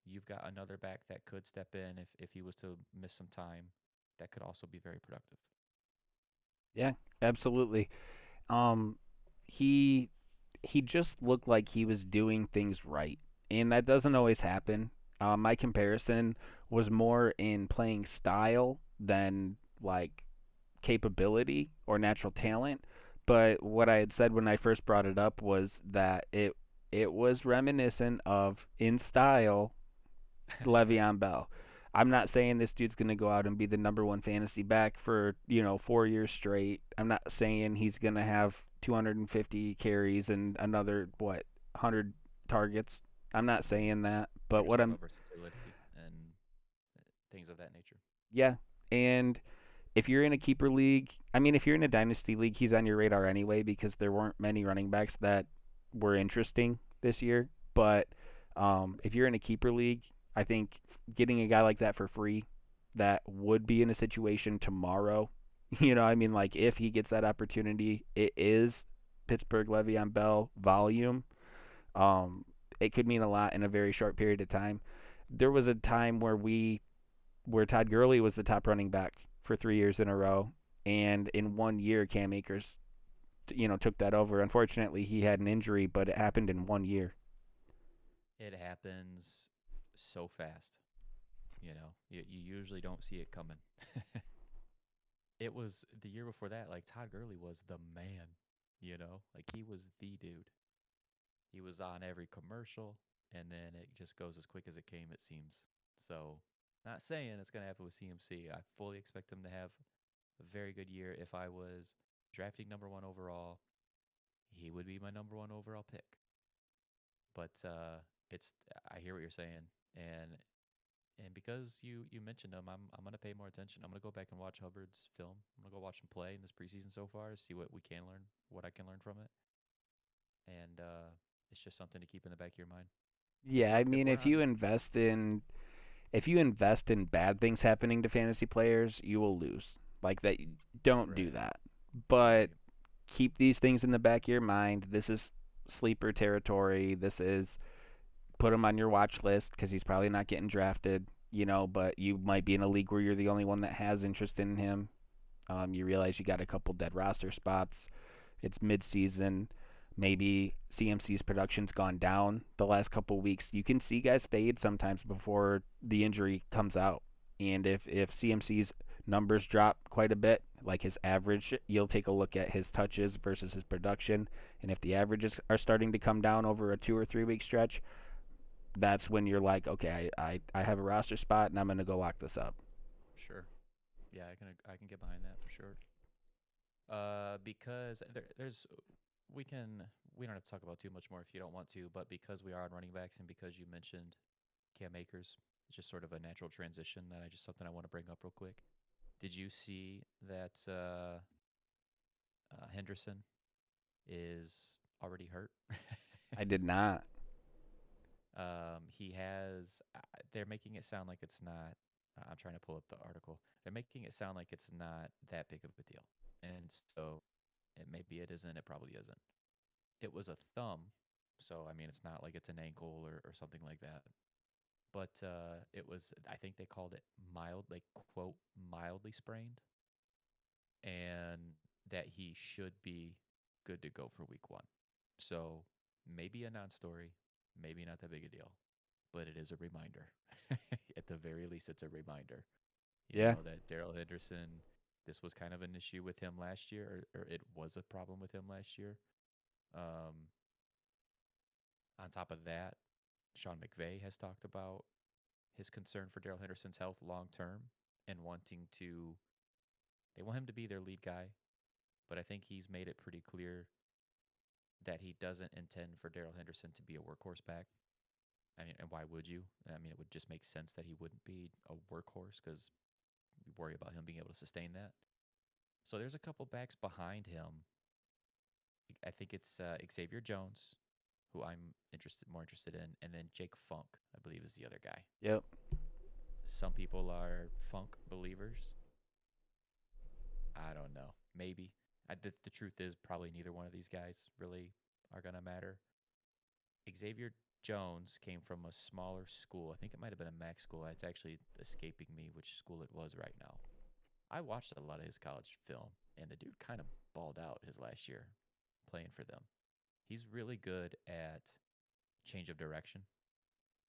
you've got another back that could step in if he was to miss some time, that could also be very productive. Yeah, absolutely. Um, he he just looked like he was doing things right, and that doesn't always happen. My comparison was more in playing style than like capability or natural talent. But what I had said when I first brought it up was that it was reminiscent of in style Le'Veon Bell. I'm not saying this dude's going to go out and be the number one fantasy back for 4 years straight. I'm not saying he's going to have 250 carries and another 100 targets. I'm not saying that, but You're just what talking I'm about versatility and things of that nature. yeah, and if you're in a keeper league, I mean, if you're in a dynasty league, he's on your radar anyway because there weren't many running backs that were interesting this year. But if you're in a keeper league, I think getting a guy like that for free that would be in a situation tomorrow, I mean, like if he gets that opportunity, it is Pittsburgh Le'Veon Bell volume. Um, it could mean a lot in a very short period of time. There was a time where Todd Gurley was the top running back for 3 years in a row, and in 1 year, Cam Akers, took that over. Unfortunately, he had an injury, but it happened in 1 year. It happens so fast. You usually don't see it coming. It was the year before that, like Todd Gurley was the man, like he was the dude. He was on every commercial, and then it just goes as quick as it came, it seems. So, not saying it's going to happen with CMC. I fully expect him to have a very good year. If I was drafting number one overall, he would be my number one overall pick. But it's I hear what you're saying, and because you mentioned him, I'm gonna pay more attention. I'm gonna go back and watch Hubbard's film. I'm gonna go watch him play in this preseason so far, see what we can learn, what I can learn from it, and it's just something to keep in the back of your mind. If Yeah, we're I if mean, we're on, if you invest in bad things happening to fantasy players, you will lose. Like that, don't do right, that. But right, keep these things in the back of your mind. This is sleeper territory. This is put him on your watch list because he's probably not getting drafted. But you might be in a league where you're the only one that has interest in him. You realize you got a couple dead roster spots. It's midseason. Maybe CMC's production's gone down the last couple weeks. You can see guys fade sometimes before the injury comes out. And if CMC's numbers drop quite a bit, like his average, you'll take a look at his touches versus his production. And if the averages are starting to come down over a 2 or 3 week stretch, that's when you're like, okay, I have a roster spot and I'm going to go lock this up. sure, yeah, I can get behind that for sure. Because there's we don't have to talk about too much more if you don't want to, but because we are on running backs and because you mentioned Cam Akers, it's just sort of a natural transition that I just something I want to bring up real quick. Did you see that Henderson is already hurt? I did not. He has. They're making it sound like it's not. I'm trying to pull up the article. They're making it sound like it's not that big of a deal, and so maybe it isn't. It probably isn't. It was a thumb, so I mean, it's not like it's an ankle or something like that. But it was. I think they called it mild, like quote mildly sprained, and that he should be good to go for week one. So maybe a non-story, maybe not that big a deal, but it is a reminder. At the very least, it's a reminder. You Yeah. know that Daryl Henderson, this was kind of an issue with him last year, or it was a problem with him last year. Um, on top of that, Sean McVay has talked about his concern for Daryl Henderson's health long term and wanting to, they want him to be their lead guy, but I think he's made it pretty clear that he doesn't intend for Daryl Henderson to be a workhorse back. I mean, and why would you? I mean, it would just make sense that he wouldn't be a workhorse because you worry about him being able to sustain that. So there's a couple backs behind him. I think it's Xavier Jones, who I'm more interested in, and then Jake Funk, I believe, is the other guy. Yep. Some people are Funk believers. I don't know. Maybe. The truth is, probably neither one of these guys really are going to matter. Xavier Jones came from a smaller school. I think it might have been a MAC school. It's actually escaping me which school it was right now. I watched a lot of his college film, and the dude kind of balled out his last year playing for them. He's really good at change of direction.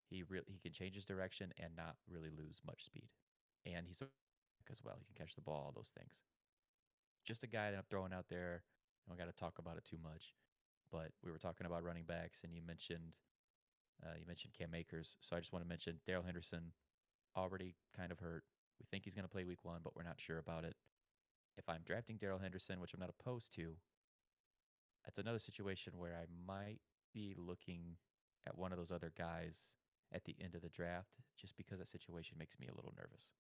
He can change his direction and not really lose much speed. And he's a as well. He can catch the ball, all those things. Just a guy that I'm throwing out there. I don't got to talk about it too much, but we were talking about running backs, and you mentioned Cam Akers. So I just want to mention Daryl Henderson already kind of hurt. We think he's going to play week 1, but we're not sure about it. If I'm drafting Daryl Henderson, which I'm not opposed to, that's another situation where I might be looking at one of those other guys at the end of the draft just because that situation makes me a little nervous.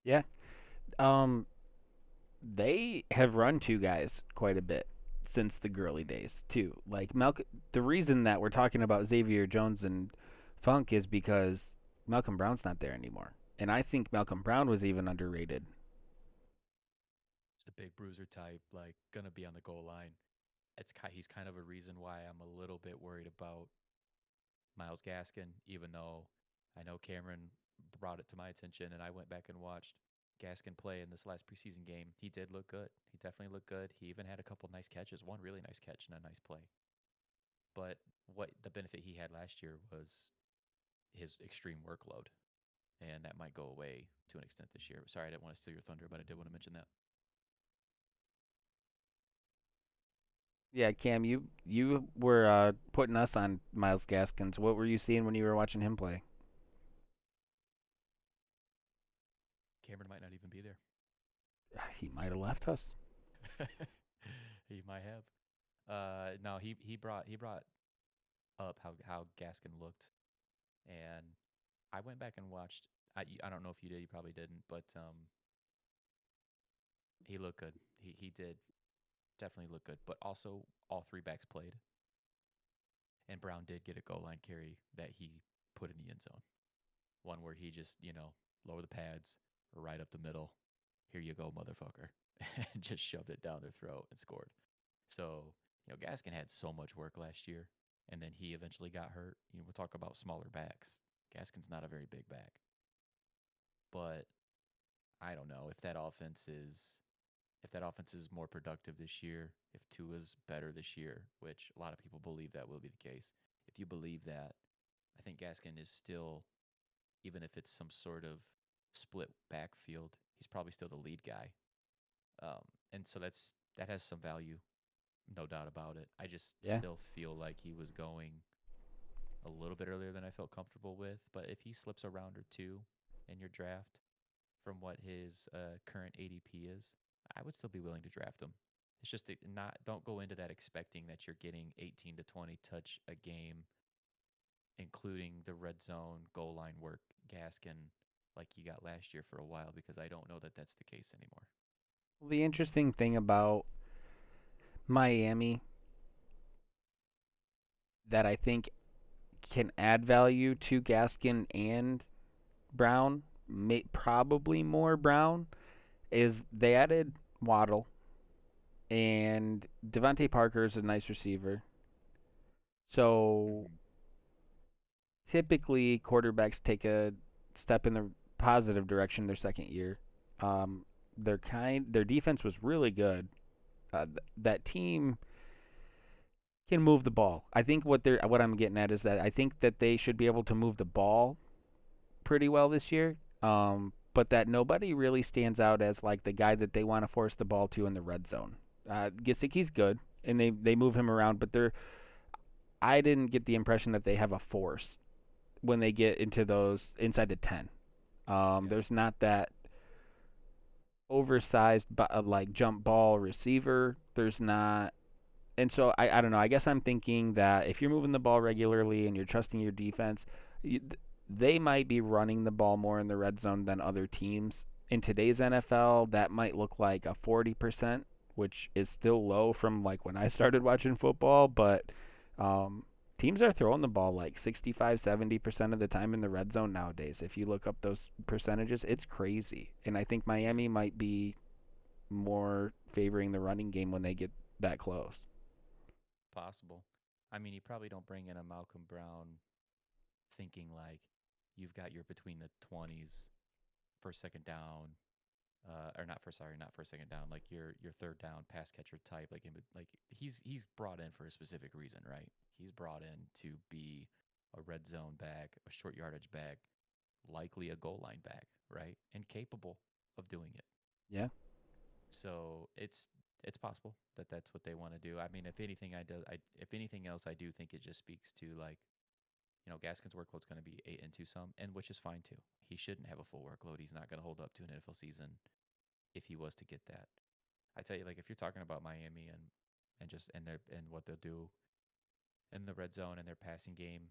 Yeah. Um, they have run two guys quite a bit since the Gurley days too. Like the reason that we're talking about Xavier Jones and Funk is because Malcolm Brown's not there anymore, and I think Malcolm Brown was even underrated. Just a big bruiser type, like gonna be on the goal line. He's kind of a reason why I'm a little bit worried about Miles Gaskin, even though I know Cameron brought it to my attention and I went back and watched Gaskin play in this last preseason game. He did look good. He definitely looked good. He even had a couple nice catches, one really nice catch and a nice play. But what the benefit he had last year was his extreme workload, and that might go away to an extent this year. Sorry, I didn't want to steal your thunder, but I did want to mention that. Yeah, Cam, you were putting us on Miles Gaskins. What were you seeing when you were watching him play? Cameron might not even be there. He might have left us. He might have. No, he brought up how Gaskin looked, and I went back and watched. I don't know if you did. You probably didn't, but he looked good. He did definitely look good. But also, all three backs played, and Brown did get a goal line carry that he put in the end zone. One where he just lower the pads right up the middle. Here you go, motherfucker, and just shoved it down their throat and scored. So Gaskin had so much work last year, and then he eventually got hurt. We'll talk about smaller backs. Gaskin's not a very big back, but I don't know if that offense is more productive this year, if Tua's better this year, which a lot of people believe that will be the case. If you believe that, I think Gaskin is still, even if it's some sort of split backfield, he's probably still the lead guy. And so that has some value, no doubt about it. I just Yeah. still feel like he was going a little bit earlier than I felt comfortable with. But if he slips a round or two in your draft from what his current ADP is, I would still be willing to draft him. It's just don't go into that expecting that you're getting 18 to 20 touch a game, including the red zone goal line work, Gaskin, like you got last year for a while, because I don't know that that's the case anymore. Well, the interesting thing about Miami that I think can add value to Gaskin and Brown, probably more Brown, is they added Waddle, and Devontae Parker is a nice receiver. So Mm-hmm. typically, quarterbacks take a step in the positive direction their second year. Um, their defense was really good. That team can move the ball. I think what I'm getting at is that I think that they should be able to move the ball pretty well this year. but that nobody really stands out as like the guy that they want to force the ball to in the red zone. Gesicki's good, and they move him around, but I didn't get the impression that they have a force when they get into those inside the 10. Yeah. There's not that oversized like jump ball receiver. There's not, and so I don't know. I guess I'm thinking that if you're moving the ball regularly and you're trusting your defense, they might be running the ball more in the red zone than other teams. In today's NFL, that might look like a 40%, which is still low from like when I started watching football, but um, teams are throwing the ball like 65, 70% of the time in the red zone nowadays. If you look up those percentages, it's crazy. And I think Miami might be more favoring the running game when they get that close. Possible. I mean, you probably don't bring in a Malcolm Brown thinking like you've got your between the 20s for second down, or not for sorry, not for second down, like your third down pass catcher type. Like he's brought in for a specific reason, right? He's brought in to be a red zone back, a short yardage back, likely a goal line back, right? And capable of doing it. Yeah. So it's possible that that's what they want to do. I mean, if anything, if anything else, I do think it just speaks to like Gaskin's workload's going to be 8 and 2 some, and which is fine too. He shouldn't have a full workload. He's not going to hold up to an NFL season if he was to get that. I tell you, like if you're talking about Miami and what they'll do in the red zone and their passing game,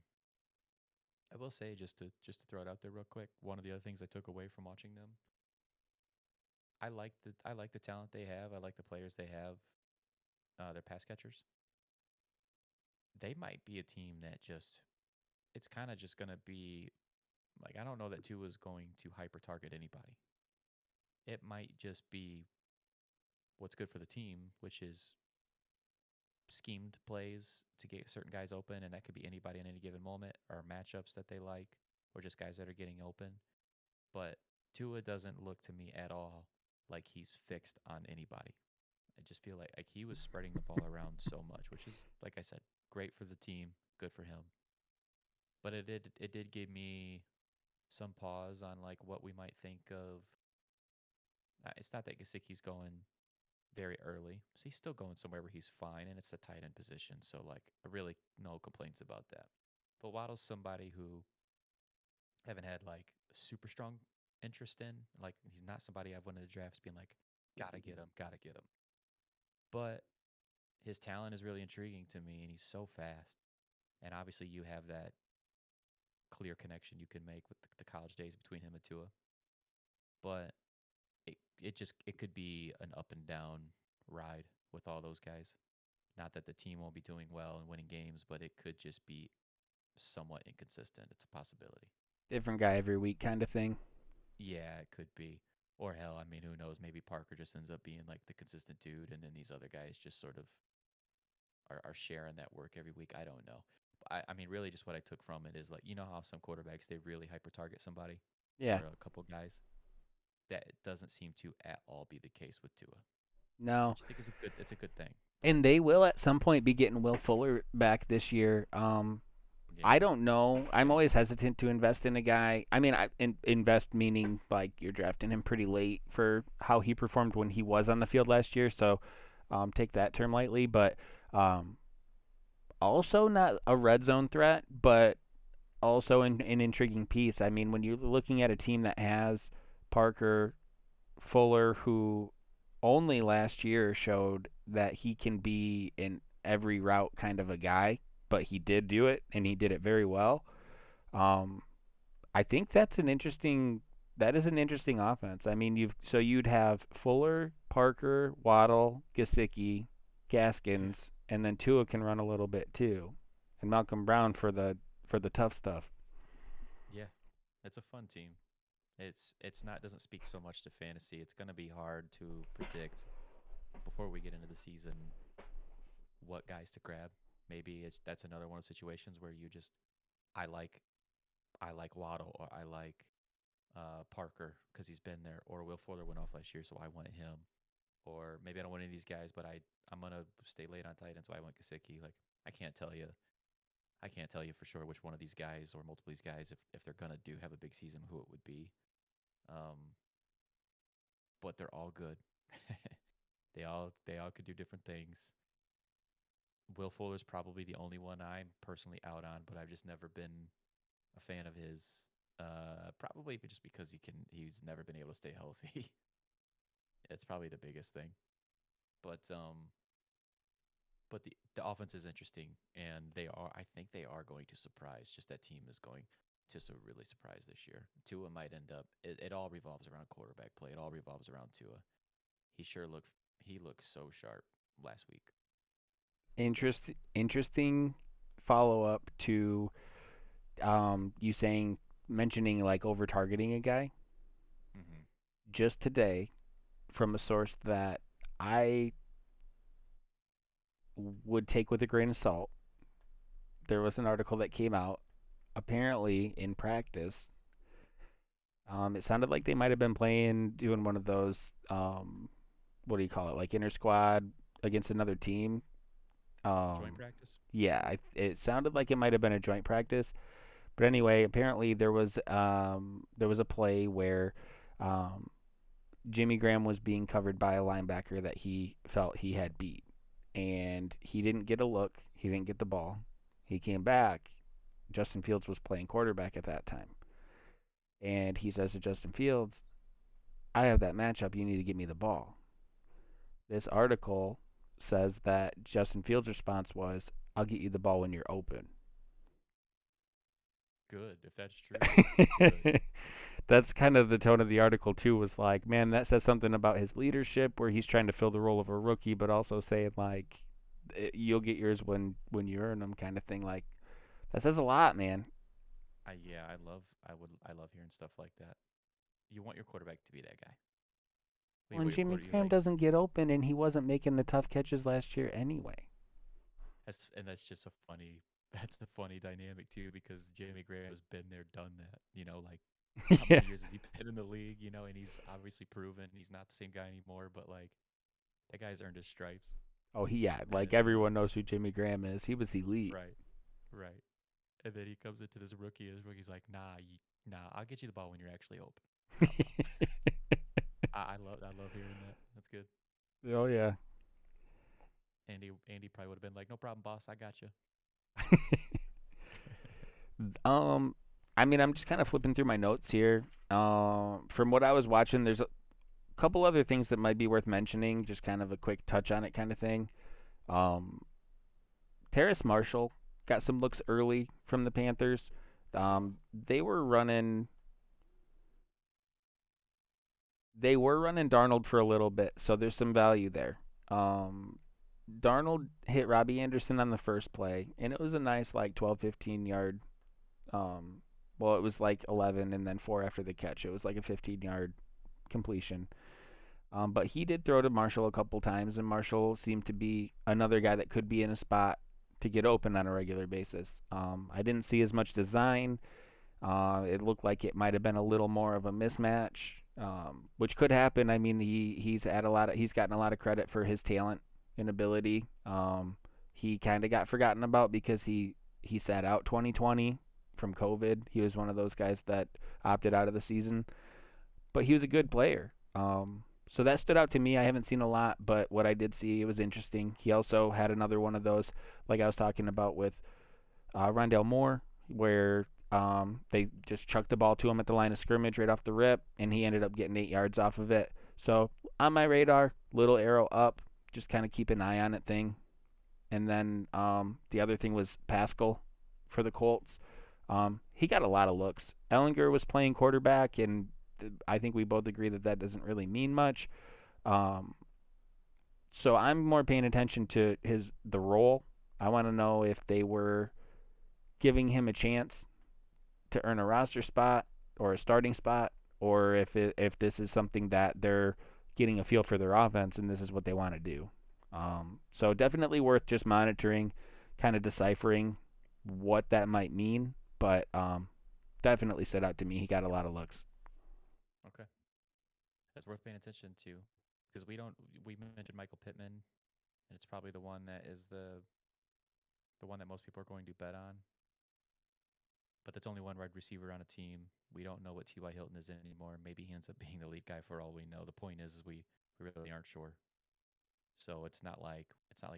I will say just to throw it out there real quick. One of the other things I took away from watching them, I like the talent they have. I like the players they have. Their pass catchers. They might be a team that just it's kind of just gonna be like I don't know that Tua is going to hyper target anybody. It might just be what's good for the team, which is schemed plays to get certain guys open, and that could be anybody in any given moment, or matchups that they like, or just guys that are getting open. But Tua doesn't look to me at all like he's fixed on anybody. I just feel like he was spreading the ball around so much, which is like I said, great for the team, good for him. But it did give me some pause on like what we might think of. It's not that Gasicki's going very early, so he's still going somewhere where he's fine, and it's the tight end position. So like, I really no complaints about that. But Waddle's somebody who I haven't had like super strong interest in. Like he's not somebody I've went into drafts being like, gotta get him, gotta get him. But his talent is really intriguing to me, and he's so fast. And obviously, you have that clear connection you can make with the college days between him and Tua. But it could be an up and down ride with all those guys. Not that the team won't be doing well and winning games, but it could just be somewhat inconsistent. It's a possibility. Different guy every week kind of thing. Yeah, it could be. Or hell, I mean, who knows? Maybe Parker just ends up being like the consistent dude, and then these other guys just sort of are sharing that work every week. I don't know. I mean, really, just what I took from it is like, how some quarterbacks, they really hyper target somebody Yeah. or a couple guys. That doesn't seem to at all be the case with Tua, No. which I think is it's a good thing. And they will at some point be getting Will Fuller back this year. I Yeah. don't know. I'm always hesitant to invest in a guy. I mean, invest meaning like you're drafting him pretty late for how he performed when he was on the field last year. So take that term lightly. But um, also not a red zone threat, but also an intriguing piece. I mean, when you're looking at a team that has Parker, Fuller, who only last year showed that he can be in every route kind of a guy, but he did do it and he did it very well. Um, I think that is an interesting offense. I mean, you'd have Fuller, Parker, Waddle, Gesicki, Yeah. Gaskins, and then Tua can run a little bit too, and Malcolm Brown for the tough stuff. Yeah. It's a fun team. It's not doesn't speak so much to fantasy. It's going to be hard to predict before we get into the season what guys to grab. Maybe that's another one of the situations where you just I like I like Waddle or I like Parker because he's been there, or Will Fuller went off last year, so I want him. Or maybe I don't want any of these guys, but I'm gonna stay late on tight end, so I want Gasicki. Like I can't tell you, I can't tell you for sure which one of these guys or multiple of these guys, if they're gonna do have a big season, who it would be. Um, but they're all good. They all could do different things. Will Fuller's probably the only one I'm personally out on, but I've just never been a fan of his. Probably just because he's never been able to stay healthy. It's probably the biggest thing. But the offense is interesting, and I think they are going to surprise. Just that team is going to really surprise this year. Tua might end up. It all revolves around quarterback play. It all revolves around Tua. He looked so sharp last week. Interesting follow up to you mentioning like over targeting a guy. Mm-hmm. Just today, from a source that I would take with a grain of salt, there was an article that came out. Apparently, in practice, it sounded like they might have been doing one of those, what do you call it, like inter squad against another team. Joint practice. Yeah, it sounded like it might have been a joint practice. But anyway, apparently there was a play where um, Jimmy Graham was being covered by a linebacker that he felt he had beat, and he didn't get a look. He didn't get the ball. He came back. Justin Fields was playing quarterback at that time, and he says to Justin Fields, "I have that matchup. You need to give me the ball." This article says that Justin Fields' response was, "I'll get you the ball when you're open." Good, if that's true. Good. That's kind of the tone of the article too. Was like, man, that says something about his leadership, where he's trying to fill the role of a rookie, but also saying like, you'll get yours when you earn them, kind of thing. Like, that says a lot, man. I love hearing stuff like that. You want your quarterback to be that guy. Well, and Jimmy You Graham doesn't get open, and he wasn't making the tough catches last year anyway. that's just a funny that's a funny dynamic too, because Jimmy Graham has been there, done that. Like how Yeah. many years has he been in the league? And he's obviously proven he's not the same guy anymore. But like that guy's earned his stripes. Oh, yeah. Like And everyone knows who Jimmy Graham is. He was elite. right, right. And then he comes into this rookie, and his rookie's like, nah, I'll get you the ball when you're actually open. How about I love hearing that. That's good. Oh yeah. Andy probably would have been like, no problem, boss, I got you. um, I mean, I'm just kind of flipping through my notes here. From what I was watching, there's a couple other things that might be worth mentioning. Just kind of a quick touch on it, kind of thing. Um, Terrace Marshall got some looks early from the Panthers. They were running. They were running Darnold for a little bit, so there's some value there. Um, Darnold hit Robbie Anderson on the first play, and it was a nice like 12, 15 yard. Um, well, it was like 11 and then 4 after the catch. It was like a 15-yard completion. But he did throw to Marshall a couple times, and Marshall seemed to be another guy that could be in a spot to get open on a regular basis. I didn't see as much design. It looked like it might have been a little more of a mismatch, which could happen. I mean, he's gotten a lot of credit for his talent and ability. He kind of got forgotten about because he sat out 2020 from COVID. He was one of those guys that opted out of the season, but he was a good player. So that stood out to me. I haven't seen a lot, but what I did see, it was interesting. He also had another one of those, like I was talking about with Rondell Moore, where they just chucked the ball to him at the line of scrimmage right off the rip, and he ended up getting 8 yards off of it. So on my radar, little arrow up, just kind of keep an eye on it thing. And then the other thing was Pascal for the Colts. He got a lot of looks. Ellinger was playing quarterback, and I think we both agree that that doesn't really mean much. Um, so I'm more paying attention to the role. I want to know if they were giving him a chance to earn a roster spot or a starting spot, or if this is something that they're getting a feel for their offense and this is what they want to do. So definitely worth just monitoring, kind of deciphering what that might mean. But definitely stood out to me. He got a lot of looks. Okay, that's worth paying attention to, because we mentioned Michael Pittman, and it's probably the one that is the one that most people are going to bet on. but that's only one wide receiver on a team. We don't know what T.Y. Hilton is anymore. Maybe he ends up being the lead guy for all we know. The point is we really aren't sure. So it's not like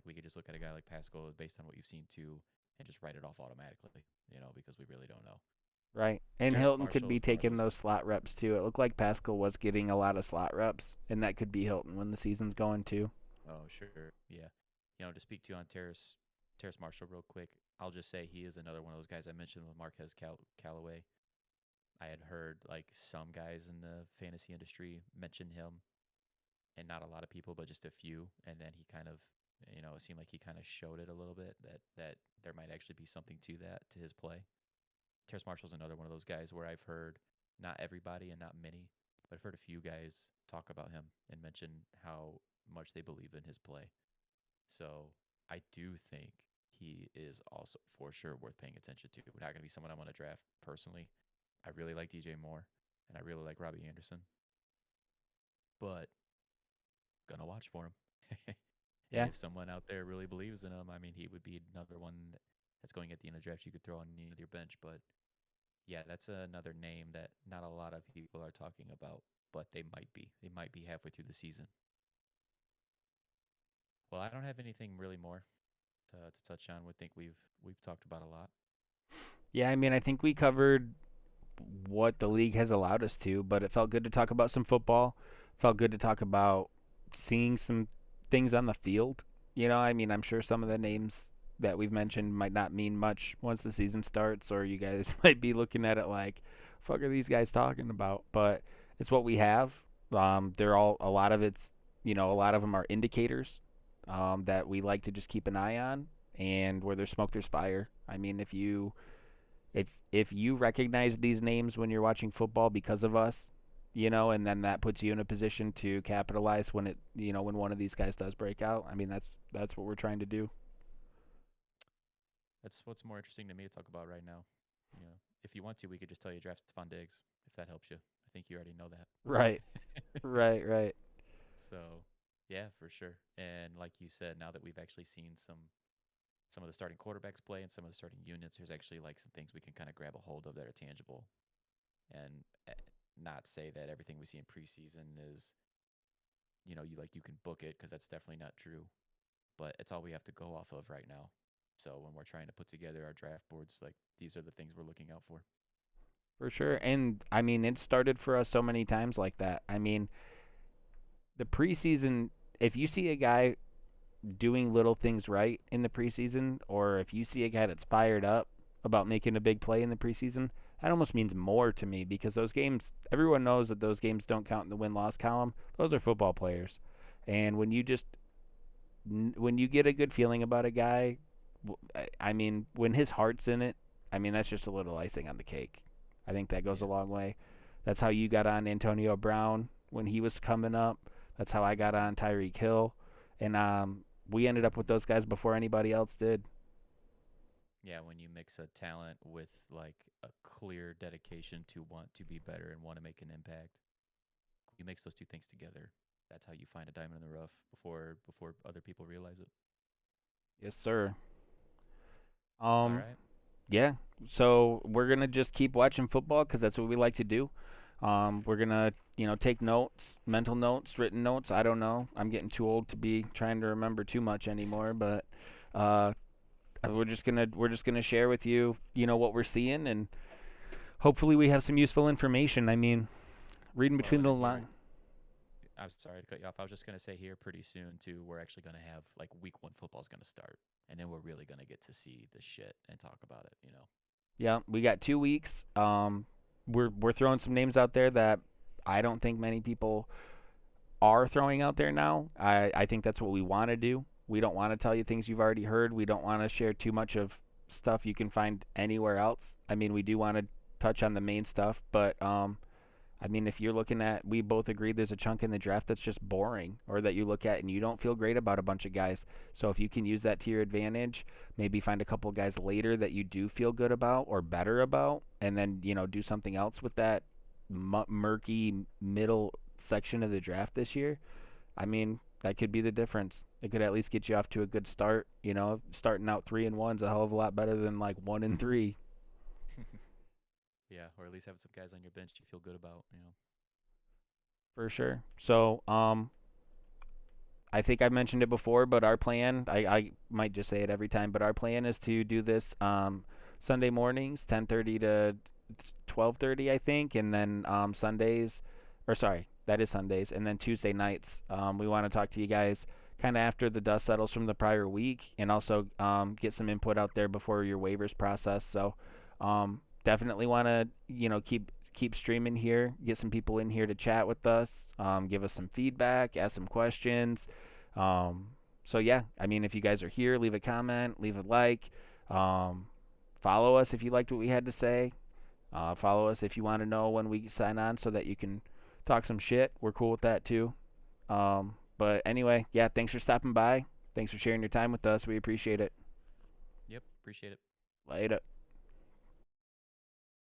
we could just look at a guy like Pascal based on what you've seen too and just write it off automatically, because we really don't know. Right. And Terrace Hilton could Marshall be is more of taking those slot reps too. It looked like Pascal was getting a lot of slot reps, and that could be Hilton when the season's going too. oh sure, yeah. To speak to you on Terrace Marshall real quick, I'll just say he is another one of those guys I mentioned with Marquez Callaway. I had heard like some guys in the fantasy industry mention him, and not a lot of people, but just a few. And then he kind of, it seemed like he kind of showed it a little bit that there might actually be something to that to his play. Terrace Marshall's another one of those guys where I've heard not everybody and not many, but I've heard a few guys talk about him and mention how much they believe in his play. So I do think he is also for sure worth paying attention to. Not going to be someone I want to draft personally. I really like DJ Moore and I really like Robbie Anderson, but gonna watch for him. And Yeah. if someone out there really believes in him, I mean, he would be another one that's going at the end of the draft you could throw on your bench. But yeah, that's another name that not a lot of people are talking about, but they might be. They might be halfway through the season. Well, I don't have anything really more to touch on. We think we've talked about a lot. Yeah, I mean, I think we covered what the league has allowed us to, but it felt good to talk about some football. Felt good to talk about seeing some things on the field. I mean, I'm sure some of the names that we've mentioned might not mean much once the season starts, or you guys might be looking at it like, fuck are these guys talking about? But it's what we have. They're all, a lot of it's, a lot of them are indicators that we like to just keep an eye on. And where there's smoke, there's fire. I mean, if you recognize these names when you're watching football because of us, and then that puts you in a position to capitalize when when one of these guys does break out. I mean, that's what we're trying to do. That's what's more interesting to me to talk about right now. If you want to, we could just tell you draft Stephon Diggs if that helps you. I think you already know Right, that. right. So, yeah, for sure. And like you said, now that we've actually seen some of the starting quarterbacks play and some of the starting units, there's actually like some things we can kind of grab a hold of that are tangible, and not say that everything we see in preseason is, you can book it because that's definitely not true. But it's all we have to go off of right now. So when we're trying to put together our draft boards, like these are the things we're looking out for. For sure. And I mean, it started for us so many times like that. I mean, the preseason, if you see a guy doing little things right in the preseason, or if you see a guy that's fired up about making a big play in the preseason, that almost means more to me because those games, everyone knows that those games don't count in the win loss column. Those are football players. And when you get a good feeling about a guy, I mean, when his heart's in it, I mean, that's just a little icing on the cake. I think that goes a Yeah. long way. That's how you got on Antonio Brown when he was coming up. That's how I got on Tyreek Hill. And we ended up with those guys before anybody else did. Yeah, when you mix a talent with like a clear dedication to want to be better and want to make an impact, you mix those two things together. That's how you find a diamond in the rough before other people realize it. Yes, sir. All Um, right. yeah. So we're gonna just keep watching football because that's what we like to do. We're gonna, take notes, mental notes, written notes. I don't know. I'm getting too old to be trying to remember too much anymore. But uh, we're just gonna share with you, what we're seeing, and hopefully we have some useful information. I mean, reading Well, between and the then here, lines. I'm sorry to cut you off. I was just gonna say here pretty soon too, we're actually gonna have like week one football's gonna start, and then we're really gonna get to see the shit and talk about it. Yeah, we got 2 weeks. We're throwing some names out there that I don't think many people are throwing out there now. I think that's what we want to do. We don't want to tell you things you've already heard. We don't want to share too much of stuff you can find anywhere else. I mean, we do want to touch on the main stuff, but I mean, if you're looking at, we both agree there's a chunk in the draft that's just boring, or that you look at and you don't feel great about a bunch of guys. So if you can use that to your advantage, maybe find a couple guys later that you do feel good about or better about, and then do something else with that murky middle section of the draft this year. I mean, that could be the difference. It could at least get you off to a good start. Starting out 3-1's a hell of a lot better than like 1-3. Yeah, or at least having some guys on your bench you feel good about. For sure. So, I think I mentioned it before, but our plan, I might just say it every time, but our plan is to do this Sunday mornings, 10:30 to 12:30, I think, and then Sundays, or sorry, that is Sundays, and then Tuesday nights. We want to talk to you guys kind of after the dust settles from the prior week, and also get some input out there before your waivers process. So, definitely want to keep streaming here, get some people in here to chat with us, give us some feedback, ask some questions. So yeah, I mean, if you guys are here, leave a comment, leave a like, um, follow us if you liked what we had to say. Follow us if you want to know when we sign on, so that you can talk some shit. We're cool with that too. But anyway, yeah, thanks for stopping by. Thanks for sharing your time with us. We appreciate it. Yep, appreciate it. Later.